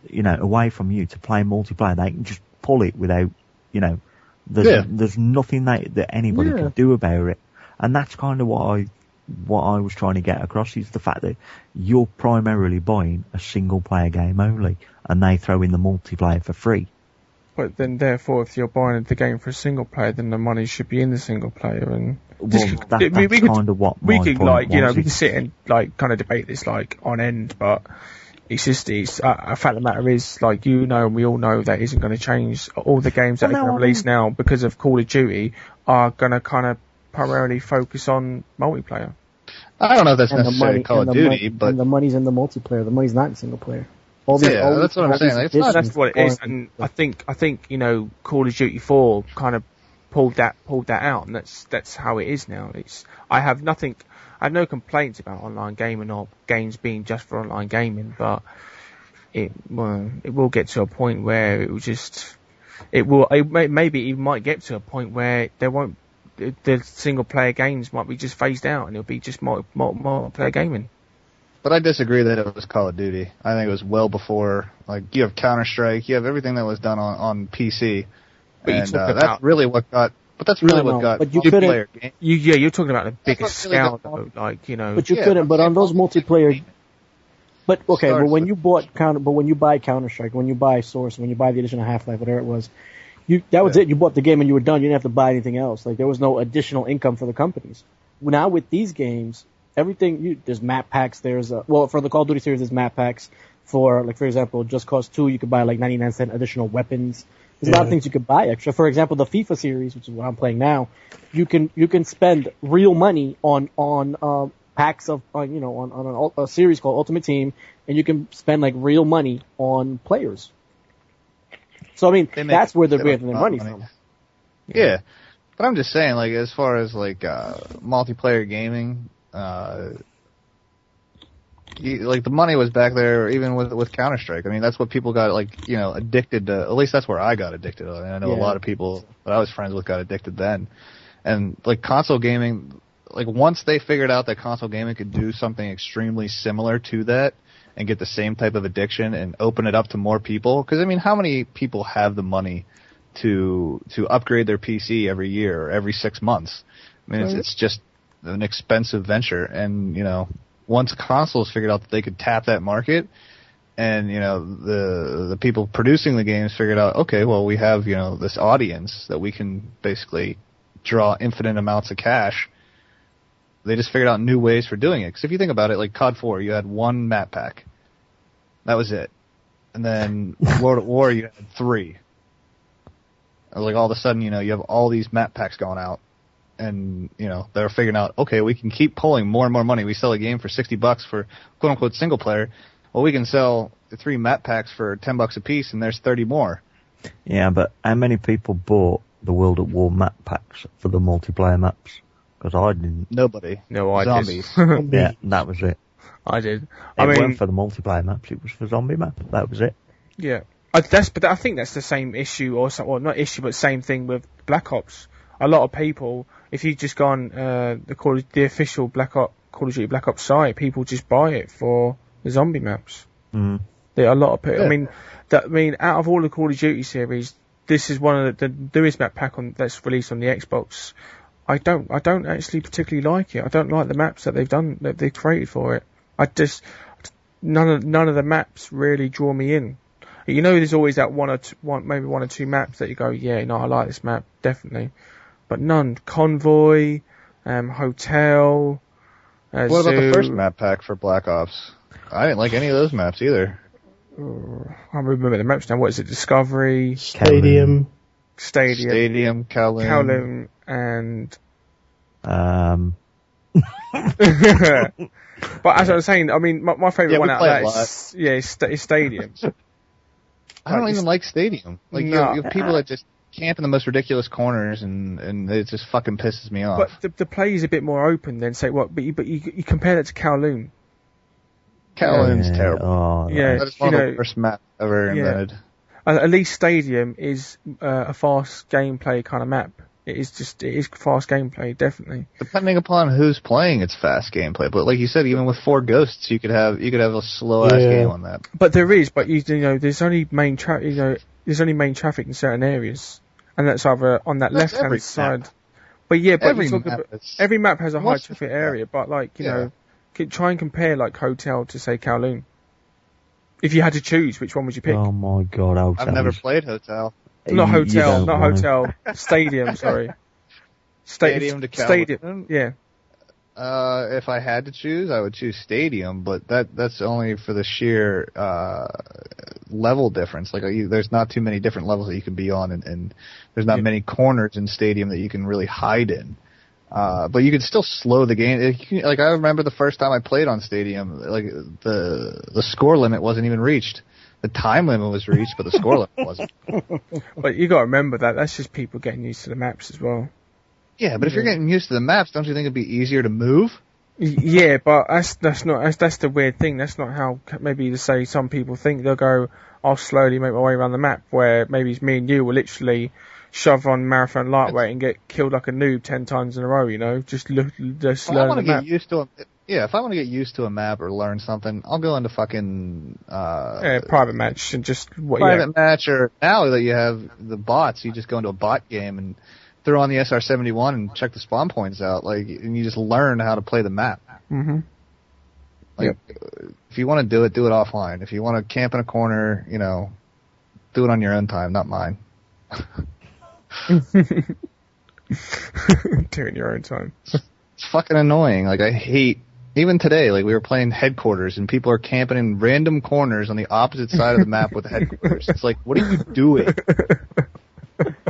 you know, away from you to play multiplayer. They can just pull it without, you know, there's nothing that anybody can do about it. And that's kind of what I was trying to get across, is the fact that you're primarily buying a single player game only, and they throw in the multiplayer for free. But then, therefore, if you're buying the game for a single player, then the money should be in the single player. And well, that's kind of what my point like, you know, was. we can sit and like kind of debate this like on end, but it's just a fact of the matter is, like, you know, and we all know that isn't going to change. All the games that are going to release now because of Call of Duty are going to kind of primarily focus on multiplayer. I don't know if that's necessarily Call of Duty, but the money's in the multiplayer. The money's not in single player. That's what I'm saying. Like, that's what it is, and I think you know, Call of Duty 4 kind of pulled that out, and that's how it is now. I have no complaints about online gaming or games being just for online gaming, but it will get to a point where maybe it might get to a point where there won't, the single player games might be just phased out, and it'll be just multiplayer gaming. But I disagree that it was Call of Duty. I think it was well before. Like, you have Counter-Strike, you have everything that was done on PC, and that's really what got. But that's really what got multiplayer games. You're talking about the biggest scale, though. Like, you know. But you couldn't. But on those multiplayer. But okay, but when you buy Counter-Strike, when you buy Source, when you buy the edition of Half-Life, whatever it was, that was it. You bought the game and you were done. You didn't have to buy anything else. Like, there was no additional income for the companies. Now with these games, everything, there's map packs, for the Call of Duty series, there's map packs for, like, for example, Just Cause 2, you could buy, like, 99-cent additional weapons. There's a lot of things you could buy extra. For example, the FIFA series, which is what I'm playing now, you can spend real money on packs of, on a series called Ultimate Team, and you can spend, like, real money on players. So, I mean, that's where they're getting their money from. Yeah. But I'm just saying, like, as far as, like, multiplayer gaming, like, the money was back there even with Counter-Strike. I mean, that's what people got, like, you know, addicted to. At least that's where I got addicted to. And I know a lot of people that I was friends with got addicted then. And, like, console gaming, like, once they figured out that console gaming could do something extremely similar to that and get the same type of addiction and open it up to more people, because, I mean, how many people have the money to upgrade their PC every year or every 6 months? I mean, it's just an expensive venture, and, you know, once consoles figured out that they could tap that market, and, you know, the people producing the games figured out, okay, well, we have, you know, this audience that we can basically draw infinite amounts of cash. They just figured out new ways for doing it. Because if you think about it, like COD 4, you had one map pack. That was it. And then World at War, you had 3. Like, all of a sudden, you know, you have all these map packs going out. And, you know, they're figuring out, okay, we can keep pulling more and more money. We sell a game for $60 for quote-unquote single player. Well, we can sell the 3 map packs for $10 a piece, and there's 30 more. Yeah, but how many people bought the World at War map packs for the multiplayer maps? Because I didn't. Nobody. No, I Zombies. did. Yeah, that was it. I did. It wasn't for the multiplayer maps, it was for zombie maps. That was it. Yeah. But I think that's the same issue, or not issue, but same thing with Black Ops. A lot of people, if you just go on the official Call of Duty Black Ops site, people just buy it for the zombie maps. Mm. There are a lot of people. I mean, out of all the Call of Duty series, this is one of the newest map pack that's released on the Xbox. I don't actually particularly like it. I don't like the maps that they've created for it. None of the maps really draw me in. You know, there's always that maybe one or two maps that you go, yeah, no, I like this map, definitely. But none. Convoy, Hotel, What about the first map pack for Black Ops? I didn't like any of those maps either. I remember the maps now. What is it? Discovery, Stadium, Kowloon. and but as I was saying, I mean, my favourite one out of that is Stadium. I don't even like Stadium. Like, you have people that just camp in the most ridiculous corners, and it just fucking pisses me off. But the play is a bit more open than, say, what? But you compare that to Kowloon. Kowloon's terrible. Oh, that's one of the worst maps ever invented. At least Stadium is a fast gameplay kind of map. It is fast gameplay, definitely. Depending upon who's playing, it's fast gameplay. But like you said, even with 4 ghosts, you could have a slow ass game on that. But there's only main traffic in certain areas, and that's either on that left hand side. But every map has a high traffic area. But try and compare like Hotel to say Kowloon. If you had to choose, which one would you pick? Oh my god, I've never played Hotel. Not Hotel. Stadium, sorry. Stadium to Kowloon? Stadium, yeah. If I had to choose, I would choose Stadium, but that's only for the sheer level difference. Like, there's not too many different levels that you can be on, and there's not many corners in Stadium that you can really hide in. But you can still slow the game. Like, I remember the first time I played on Stadium, like, the score limit wasn't even reached. The time limit was reached, but the score limit wasn't. But you got to remember that's just people getting used to the maps as well. Yeah, but if you're getting used to the maps, don't you think it'd be easier to move? Yeah, but that's the weird thing. That's not how maybe to say some people think. They'll go, I'll slowly make my way around the map, where maybe it's me and you will literally shove on Marathon Lightweight and get killed like a noob 10 times in a row, just learn the map. If I want to get used to a map or learn something, I'll go into fucking private match and just match, or now that you have the bots, you just go into a bot game and throw on the SR-71 and check the spawn points out, and you just learn how to play the map. Mm-hmm. If you want to do it offline. If you want to camp in a corner, do it on your own time, not mine. Do it in your own time. It's fucking annoying. Like, I hate. Even today, like, we were playing headquarters and people are camping in random corners on the opposite side of the map with the headquarters. It's like, what are you doing?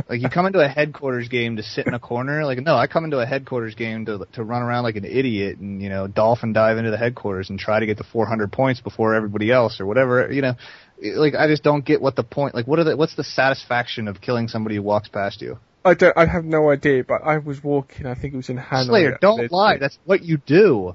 Like, you come into a headquarters game to sit in a corner? Like, no, I come into a headquarters game to run around like an idiot and, dolphin dive into the headquarters and try to get to 400 points before everybody else or whatever, Like, I just don't get what the point, like, what's the satisfaction of killing somebody who walks past you? I have no idea, but I was walking, I think it was in Hanoi. Slayer, don't lie, that's what you do.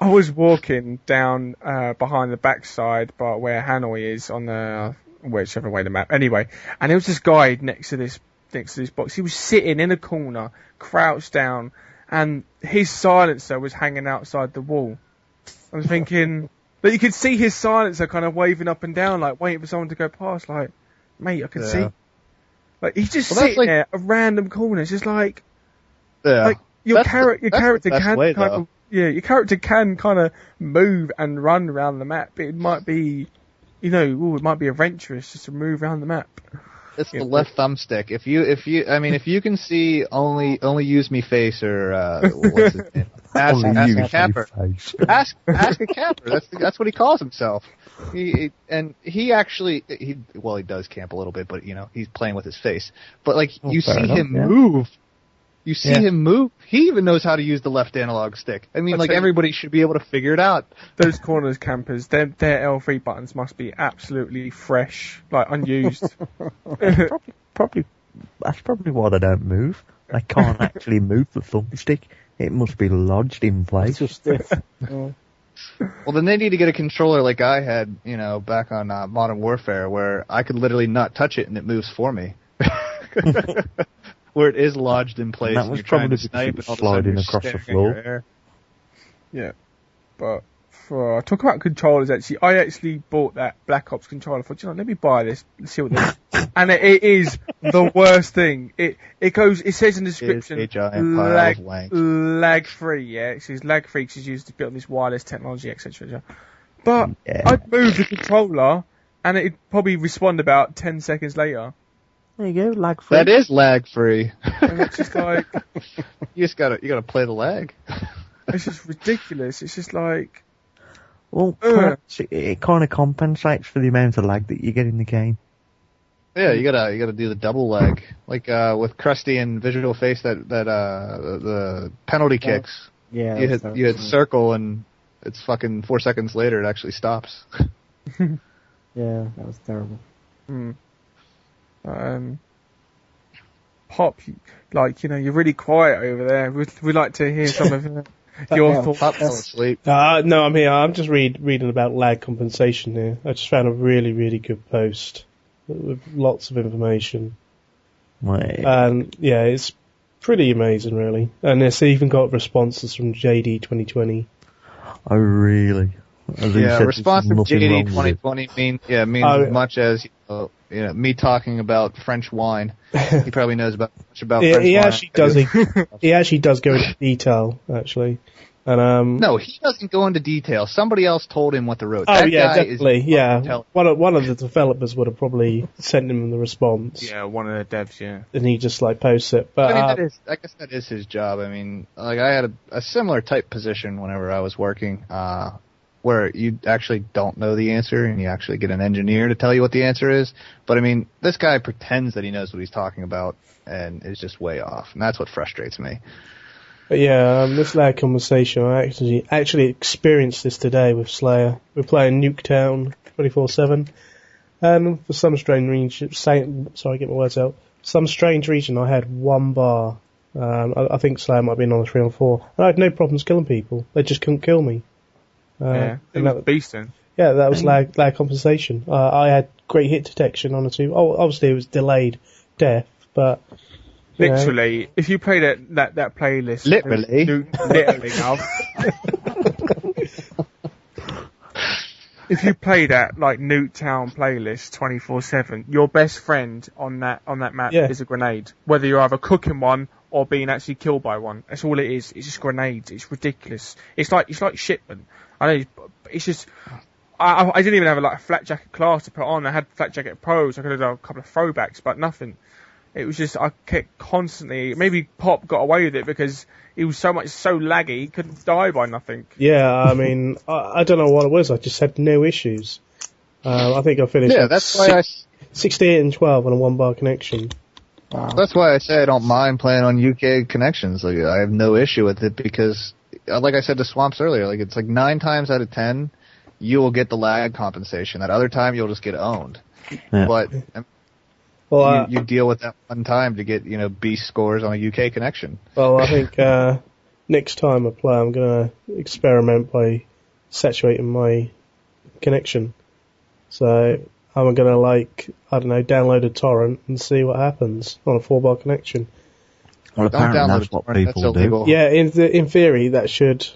I was walking down behind the backside, but where Hanoi is on the whichever way the map. Anyway, and there was this guy next to this box. He was sitting in a corner, crouched down, and his silencer was hanging outside the wall. I was thinking, but you could see his silencer kind of waving up and down, like waiting for someone to go past. Like, mate, I can see. Like, he's just sitting there, a random corner. It's just like, your character can kind of move and run around the map. It might be, it might be adventurous just to move around the map. It's the left thumbstick. If you can see only use me face or what's his name? Ask a capper. Ask a capper. That's what he calls himself. He does camp a little bit, but he's playing with his face. But like you see him move. You see him move. He even knows how to use the left analog stick. I mean, everybody should be able to figure it out. Those corners campers, their L3 buttons must be absolutely fresh, like unused. Probably that's probably why they don't move. They can't actually move the thumbstick. It must be lodged in place. It's so stiff. Well, then they need to get a controller like I had, back on Modern Warfare, where I could literally not touch it and it moves for me. Where it is lodged in place. And that was probably sliding across the floor. Yeah, but talk about controllers. I actually bought that Black Ops controller. I thought, let me buy this and see what this is. And it is the worst thing. It says in the description, lag free. Yeah, it says lag free because it's used to build this wireless technology, etc. But I'd move the controller and it'd probably respond about 10 seconds later. There you go, lag free. That is lag free. And it's just like you gotta play the lag. It's just ridiculous. It's just like, well, perhaps it kind of compensates for the amount of lag that you get in the game. Yeah, you gotta do the double leg, like with Krusty and VisualFace. The penalty kicks. Yeah. You hit circle and it's fucking 4 seconds later it actually stops. Yeah, that was terrible. Pop, like, you're really quiet over there. We'd like to hear some of your thoughts. Pop fell asleep. No, I'm here. I'm just reading about lag compensation here. I just found a really, really good post with lots of information. Wait. And yeah, it's pretty amazing, really. And it's even got responses from JD 2020. Oh, really? Response from JD 2020 means as much as me talking about French wine. He probably knows much about French wine. He actually does go into detail, actually. And no, he doesn't go into detail. Somebody else told him what to wrote. Oh, yeah, definitely. One of the developers would have probably sent him the response. Yeah, one of the devs, yeah. And he just posts it. But I guess that is his job. I mean, like I had a similar type position whenever I was working, where you actually don't know the answer and you actually get an engineer to tell you what the answer is. But I mean, this guy pretends that he knows what he's talking about and is just way off. And that's what frustrates me. But yeah, this lag conversation, I actually experienced this today with Slayer. We're playing Nuketown 24/7. And for some strange reason, get my words out. Some strange reason I had one bar. I think Slayer might have been on the 3 on 4. And I had no problems killing people. They just couldn't kill me. It was beasting. Yeah, that was lag compensation. I had great hit detection on the 2. Oh, obviously it was delayed death, but literally, if you play that playlist, literally now. If you play that Nuketown playlist 24/7, your best friend on that map is a grenade. Whether you're either cooking one or being actually killed by one, that's all it is. It's just grenades. It's ridiculous. It's like shipment. I know. It's just. I didn't even have a flat jacket class to put on. I had flat jacket pros. I could have done a couple of throwbacks, but nothing. It was just I kept constantly. Maybe Pop got away with it because he was so laggy he couldn't die by nothing. Yeah, I mean, I don't know what it was. I just had no issues. I think I finished. Yeah, that's why 68 and 12 on a 1-bar connection. Wow. That's why I say I don't mind playing on UK connections. Like I have no issue with it because, like I said to Swamps earlier, it's 9 times out of 10 you will get the lag compensation. That other time you'll just get owned. Yeah. But you deal with that one time to get beast scores on a UK connection. Well, I think next time I play, I'm going to experiment by saturating my connection. So I'm going to download a torrent and see what happens on a 4-bar connection. Well, apparently that's what people do. Yeah, in theory that should,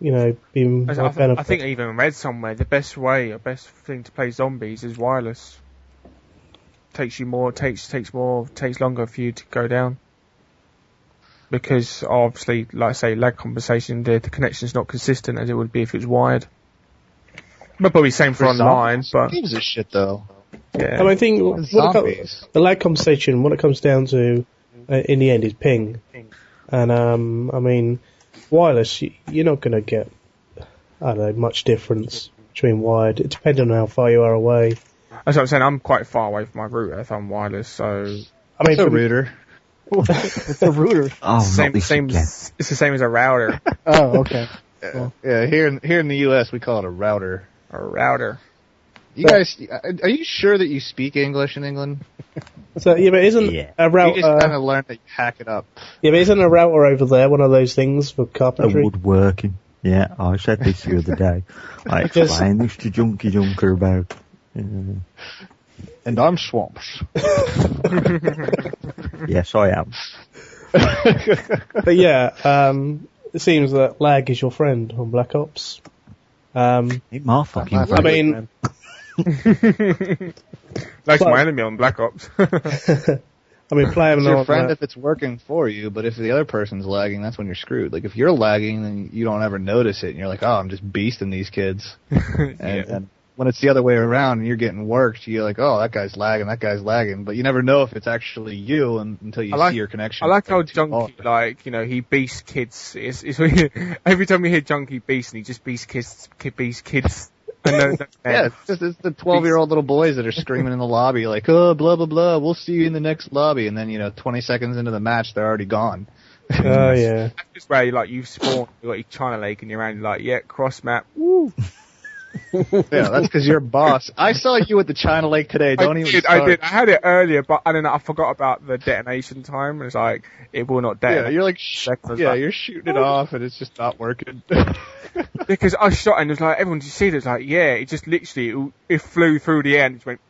be my benefit. I think I even read somewhere the best thing to play zombies is wireless. Takes longer for you to go down. Because obviously, like I say, lag compensation, the connection's not consistent as it would be if it was wired. But probably same for online, but gives a shit though. Yeah. I mean, I think the lag compensation, what it comes down to in the end is ping. And I mean, wireless, you're not going to get, much difference between wired. It depends on how far you are away. That's what I'm saying. I'm quite far away from my router if I'm wireless, so. I mean, it's a router. It's a router. Oh, it's the same as a router. Oh, okay. Yeah, here in the U.S. we call it a router. A router. You guys, are you sure that you speak English in England? So yeah, but isn't a router? You just kind of learned that you hack it up. Yeah, but isn't a router over there one of those things for carpentry? Woodworking. Yeah, I said this the other day. I explained this to JunkyJunker about. And I'm Swamps. Yes, I am. But yeah, it seems that lag is your friend on Black Ops. Ain't my fucking friend. I mean, that's my enemy on Black Ops. I mean, playing it's your friend if it's working for you, but if the other person's lagging, that's when you're screwed. Like if you're lagging, then you don't ever notice it, and you're like, "Oh, I'm just beasting these kids." And when it's the other way around and you're getting worked, you're like, "Oh, that guy's lagging," but you never know if it's actually you until you see your connection. I like how Junky, he beasts kids. It's every time you hear Junky beast, and he just beasts kids. Yeah, it's the 12-year-old little boys that are screaming in the lobby like, oh, blah, blah, blah, we'll see you in the next lobby. And then, 20 seconds into the match, they're already gone. Oh, yeah. That's just where, you've spawned, you got your China Lake and you're around, cross map, woo. Yeah, that's because you're a boss. I saw you at the China Lake today. Don't even start. I did. I had it earlier, but I don't know. I forgot about the detonation time. It's like, it will not detonate. Yeah, you're you're shooting it off and it's just not working. Because I shot and it was like, everyone just see it. It's like, yeah, it just literally, it flew through the air and it just went,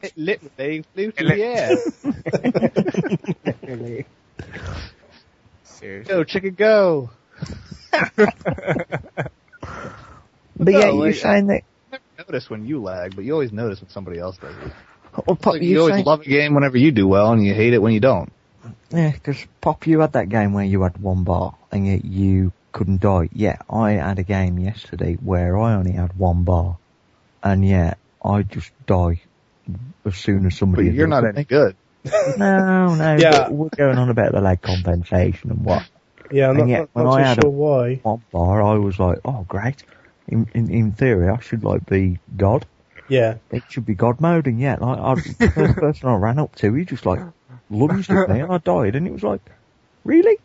it literally flew through the air. Seriously. Go, chicken, go. But yeah, you're saying that. I never notice when you lag, but you always notice when somebody else does it. Pop, You always love a game whenever you do well, and you hate it when you don't. Yeah, because Pop, you had that game where you had one bar, and yet you couldn't die. Yeah, I had a game yesterday where I only had one bar, and yet I just die as soon as somebody... But you're not any good. No, Yeah. but we're going on about the lag compensation and what. Yeah, I'm And yet, not when I too had sure why. one bar, I was like, oh, great. In theory, I should, be God. Yeah. It should be God mode, and yet, the first person I ran up to, he just, lunged at me, and I died, and it was like, really?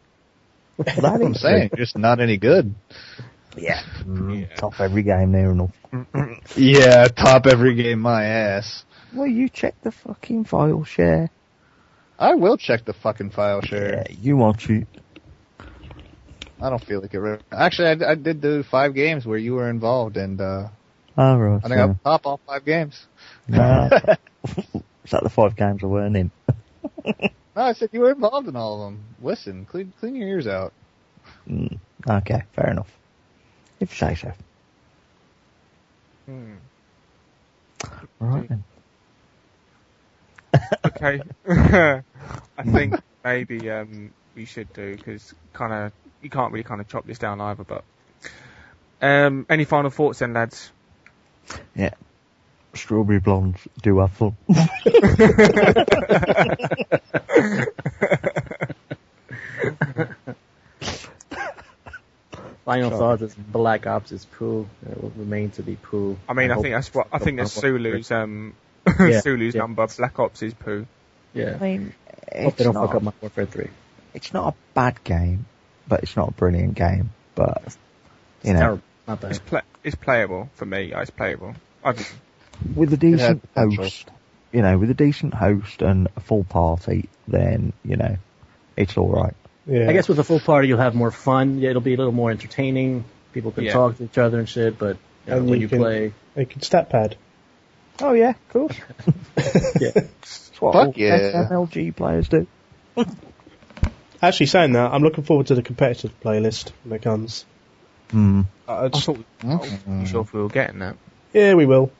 That's what I'm saying. You're just not any good. Yeah. Top every game near enough. Yeah, top every game, my ass. Well, you check the fucking file share. I will check the fucking file share. Yeah, you want to. I don't feel like it. Actually, I did do 5 games where you were involved, and Oh, right. I think I'll top all 5 games. Nah. Is that the 5 games I weren't in? No, I said you were involved in all of them. Listen, clean your ears out. Okay, fair enough. If you say so. Right then. Okay. I think maybe we should do, because you can't really chop this down either, but any final thoughts then, lads? Yeah. Strawberry blondes do have fun. Final thoughts is Black Ops is poo. It will remain to be poo. I mean, I think that's Sulu's Sulu's number. Black Ops is poo. Yeah. I mean, Hope they don't fuck up my Warfare 3. It's not a bad game, but it's not a brilliant game. But It's terrible. Not bad. It's playable for me. It's playable. With a decent host, with a decent host and a full party, then it's all right. Yeah. I guess with a full party, you'll have more fun. Yeah, it'll be a little more entertaining. People can talk to each other and shit, but when you play... You can stat pad. Oh yeah, of course. Yeah. That's what all MLG players do. Actually, saying that, I'm looking forward to the competitive playlist when it comes. I thought we were sure if we were getting that. Yeah, we will.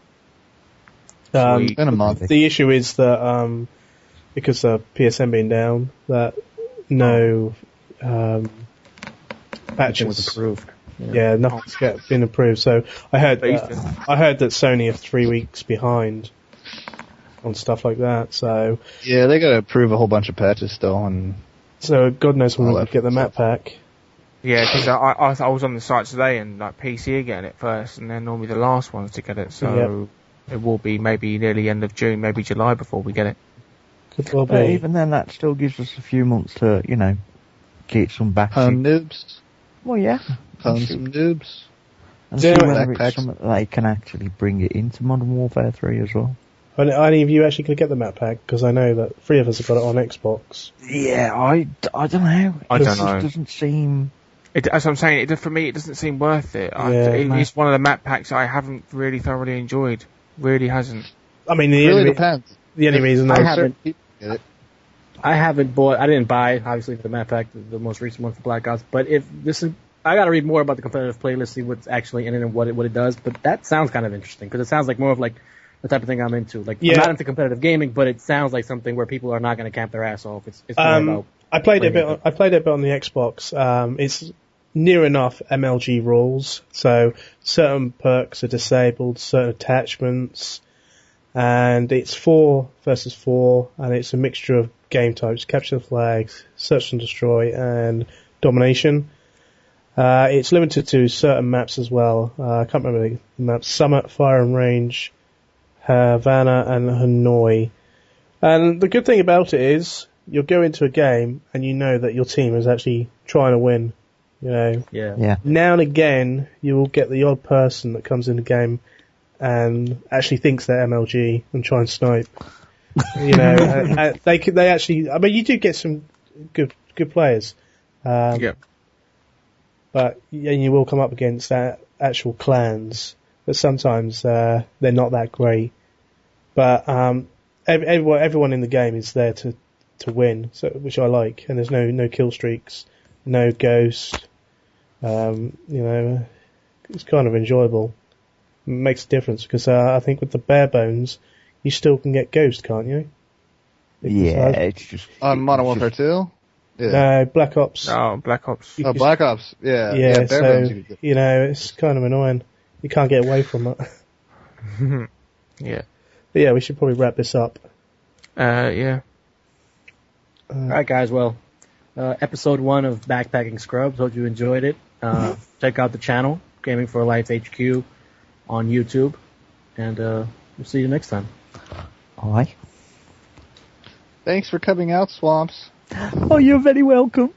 In a month. The issue is that because of PSN being down, that no patches was approved. Yeah, nothing's been approved. So I heard that Sony are 3 weeks behind on stuff like that. So yeah, they got to approve a whole bunch of patches still, and so God knows when we'll get the map pack. Yeah, because I was on the site today and PC are getting it first, and they're normally the last ones to get it. So it will be maybe nearly end of June, maybe July before we get it. Could well be. But even then, that still gives us a few months to get some back. Noobs. Well, yeah. Some noobs. And see whether it's something that they can actually bring it into Modern Warfare 3 as well. Are any of you actually going to get the map pack? Because I know that 3 of us have got it on Xbox. Yeah, I don't know. I don't know. It doesn't seem... As I'm saying, for me, it doesn't seem worth it. It's one of the map packs I haven't really thoroughly enjoyed. Really hasn't. I mean, it really depends. The only reason I haven't bought. I didn't buy obviously the map pack, the most recent one for Black Ops. But if this is, I got to read more about the competitive playlist, see what's actually in it and what it does. But that sounds kind of interesting because it sounds like more of like the type of thing I'm into. Like I'm not into competitive gaming, but it sounds like something where people are not going to camp their ass off. It's more about. I played it a bit. I played it a bit on the Xbox. It's near enough MLG rules. So certain perks are disabled, certain attachments. And it's 4 versus 4, and it's a mixture of game types: capture the flags, search and destroy, and domination. It's limited to certain maps as well. I can't remember the maps. Summit, Fire and Range, Havana, and Hanoi. And the good thing about it is, you'll go into a game and you know that your team is actually trying to win. You know. Yeah. Now and again, you will get the odd person that comes in the game and actually thinks they're MLG and try and snipe. You know, they actually. I mean, you do get some good players. Yeah. But you will come up against actual clans that sometimes they're not that great. But everyone in the game is there to win, so which I like. And there's no kill streaks, no ghost. You know, it's kind of enjoyable. It makes a difference because I think with the bare bones, you still can get ghost, can't you? It's just On Modern Warfare 2? Yeah. No, Black Ops. Oh, Black Ops. Oh, Black Ops. Yeah. Yeah, bare so, bones you could get. you know, it's kind of annoying. You can't get away from it. Yeah. But yeah, we should probably wrap this up. Yeah. Alright guys, well, episode 1 of Backpacking Scrubs, hope you enjoyed it. Check out the channel, Gaming for Life HQ, on YouTube, and we'll see you next time. Aye. Thanks for coming out, Swamps. Oh, you're very welcome.